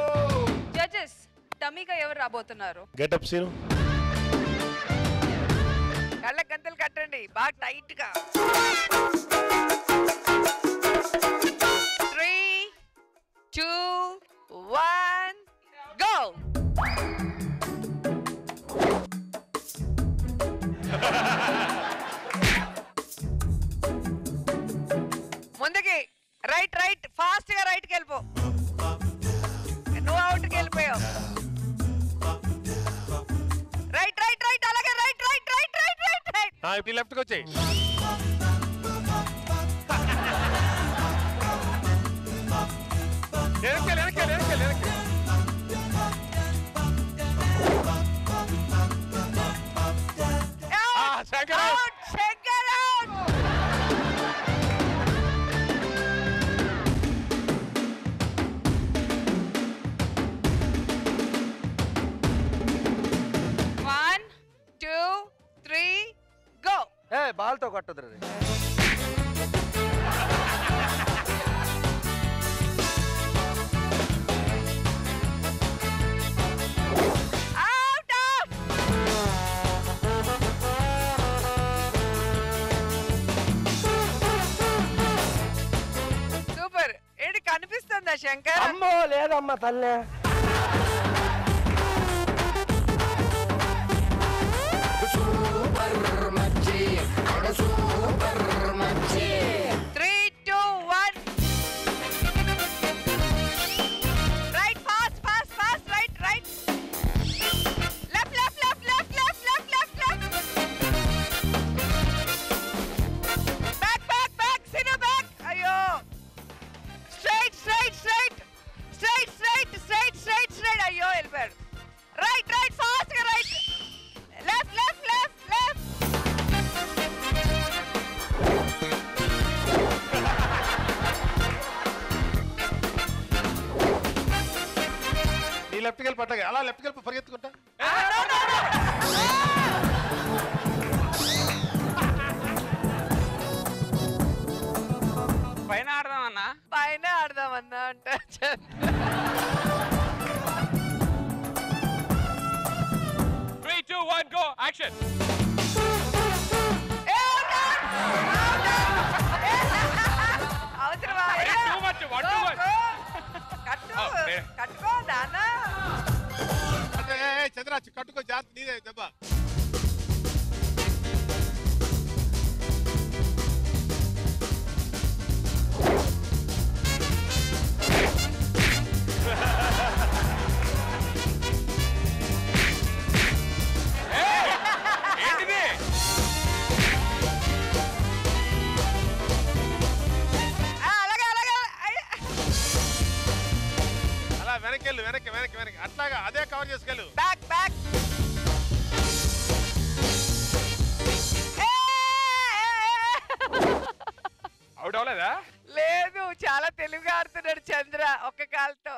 Judges, డమ్మీగా ఎవరు రాబోతున్నారు? గెటప్ సీను. కళ్ళకి గంతలు కట్టండి బాగా టైట్ గా. 3, 2, 1 గో. ముందుకి రైట్ రైట్ ఫాస్ట్ గా రైట్ కి వెళ్ళిపో. నువ్వు అవుట్ కి వెళ్ళిపోయావు. రైట్ రైట్ రైట్ అలాగే right right right right right right. ఇప్పుడు లెఫ్ట్ కి వచ్చేయి. బాల్తో కొట్టదు. శంకర్ అమ్మో లేదమ్మా తల్లే. లెఫ్ట్కి వెళ్ళి పట్టగా అలా లెఫ్ట్కి వెళ్ళి పరిగెత్తుకుంటా. పైన ఆడదామన్నా పైన ఆడదామన్నా అంటే 3, 2, 1 go యాక్షన్. అవసరమా కట్టుకో నాన్న. చంద్ర కట్టుకో జాగ్రత్త నీదే దెబ్బ. వెనకెళ్ళు వెనక్కి వెనక్కి వెనక్కి అట్లాగా అదే కవర్ చేసుకెళ్ళు. బ్యాక్ బ్యాక్ అవుట్ అవ్వలేదా? లేదు చాలా తెలివిగా ఆడుతున్నాడు చంద్ర ఒక్క కాలుతో.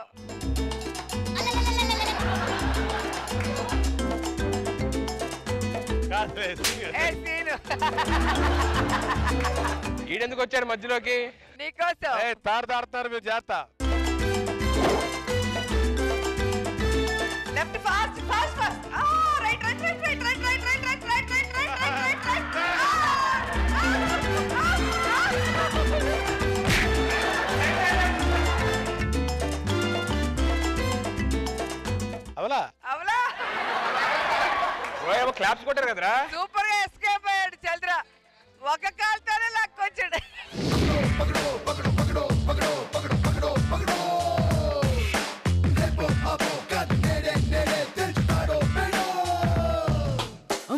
ఈడెందుకు వచ్చాడు మధ్యలోకి? నీకోసం తాడుతాడుతున్నారు మీరు జాగ్రత్త. Left fast fast fast right right right right right right right right right right right right right right. అవలా అవలా ఓయ్ క్లాప్స్ కొట్టారు కదరా. సూపర్ గా ఎస్కేప్ అయ్యాడు చంద్ర. ఒక కాలుతోనే లాక్కొచ్చాడు.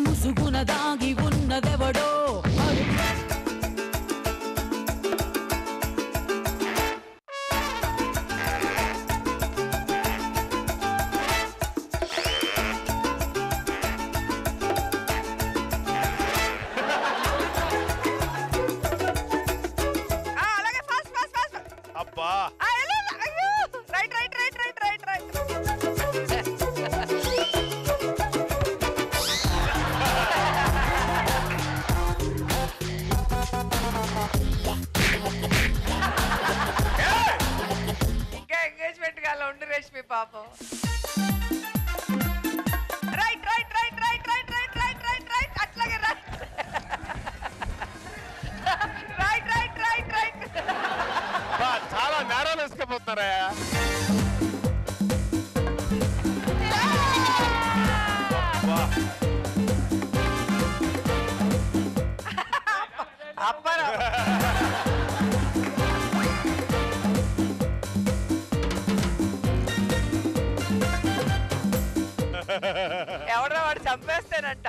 ముసుగున దాగి ఉన్నదెవడో అబ్బా right right right right right right. ఇంకా ఎంగేజ్మెంట్ గా ఉండు రేష్మి పాపం. Right right right right right right right right right అట్లాగే right right right right right. చాలా నేరాలు వేసుకపోతున్నారా? అప్పరా ఎవడో వాడు చంపేస్తానంట.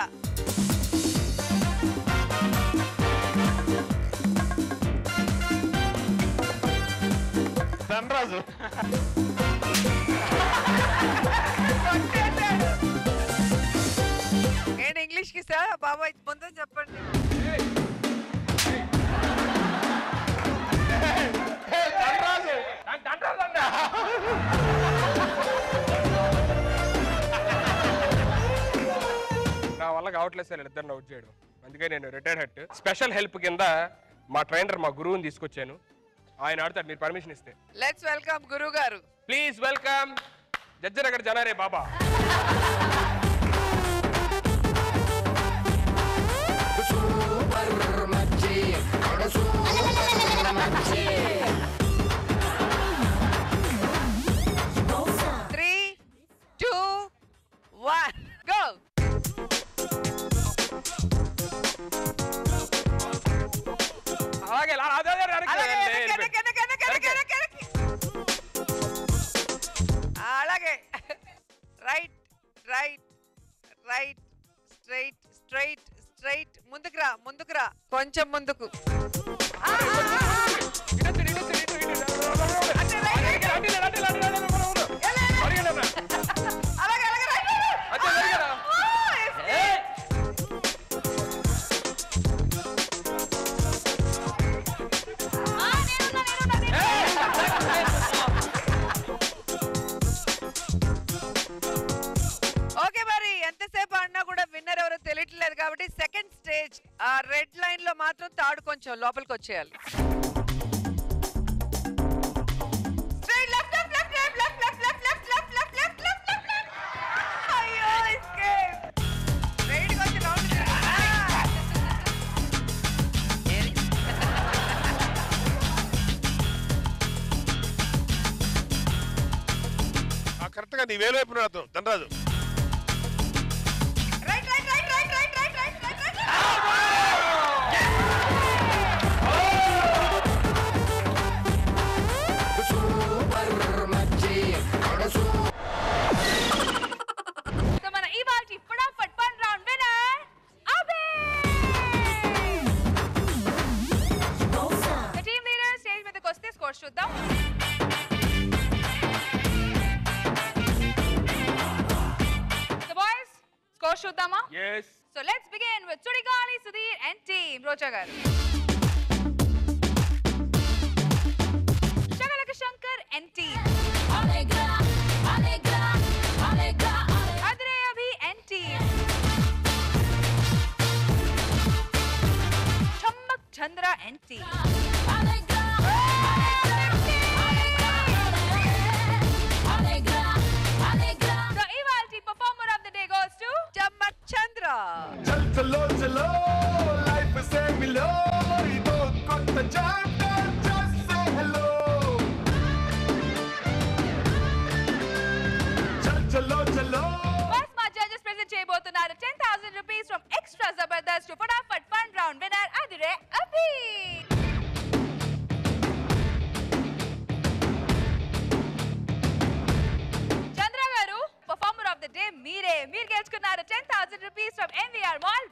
ధనరాజు ఏంటి ఇంగ్లీష్ కి సార్ బాబాయ్ ముందు చెప్పండి. నా వల్ల కావట్లేదు సార్ ఇద్దరు అవుట్ చేయడం. అందుకే నేను రిటైర్డ్ హట్ స్పెషల్ హెల్ప్ కింద మా ట్రైనర్ మా గురువుని తీసుకొచ్చాను. ఆయన ఆడతాడు మీరు పర్మిషన్ ఇస్తే. లెట్స్ వెల్కమ్ గురువు గారు. ప్లీజ్ వెల్కమ్ జడ్జనగర్ జనారే బాబా. గో. అలాగే అలాగే right right right straight straight straight ముందుకు రా కొంచెం ముందుకు. ఓకే మరి ఎంతసేపు ఆడినా కూడా విన్నర్ ఎవరో తెలియట్లేదు కాబట్టి సెకండ్ స్టేజ్ ఆ రెడ్ లైన్ లో మాత్రం తాడు కొంచెం లోపలికి వచ్చేయాలి. కరెక్ట్ గా నీ వేలు వైపు నాతో ధనరాజు. మన ఇవాల్టి ఫటాఫట్ ఫన్ రౌండ్ విన్నర్ అబే. టీమ్ లీడర్ స్టేజ్ మీదకి వస్తే స్కోర్ చూద్దాం. స్కోర్ చూద్దామా? yes so let's begin with Sudigali Sudhir and team Rocha garu. Shagalaka Shankar and team Allegra Allegra Allegra Adre Abhi and team Chammak Chandra and team Allegra Allegra Allegra. The Ivalti performer of the day goes to Chammak Chandra. चलो चलो life से मिलो ये तो कोत्ता chapter just say hello चलो चलो. First my judges present చేయబోతున్నారు 10,000 rupees from Extra Zabardast to Fataafat Fun Round winner Adire Abhi. Chandra garu performer of the day మీరు గెలుచుకున్నారు 10,000 rupees from NVR Mall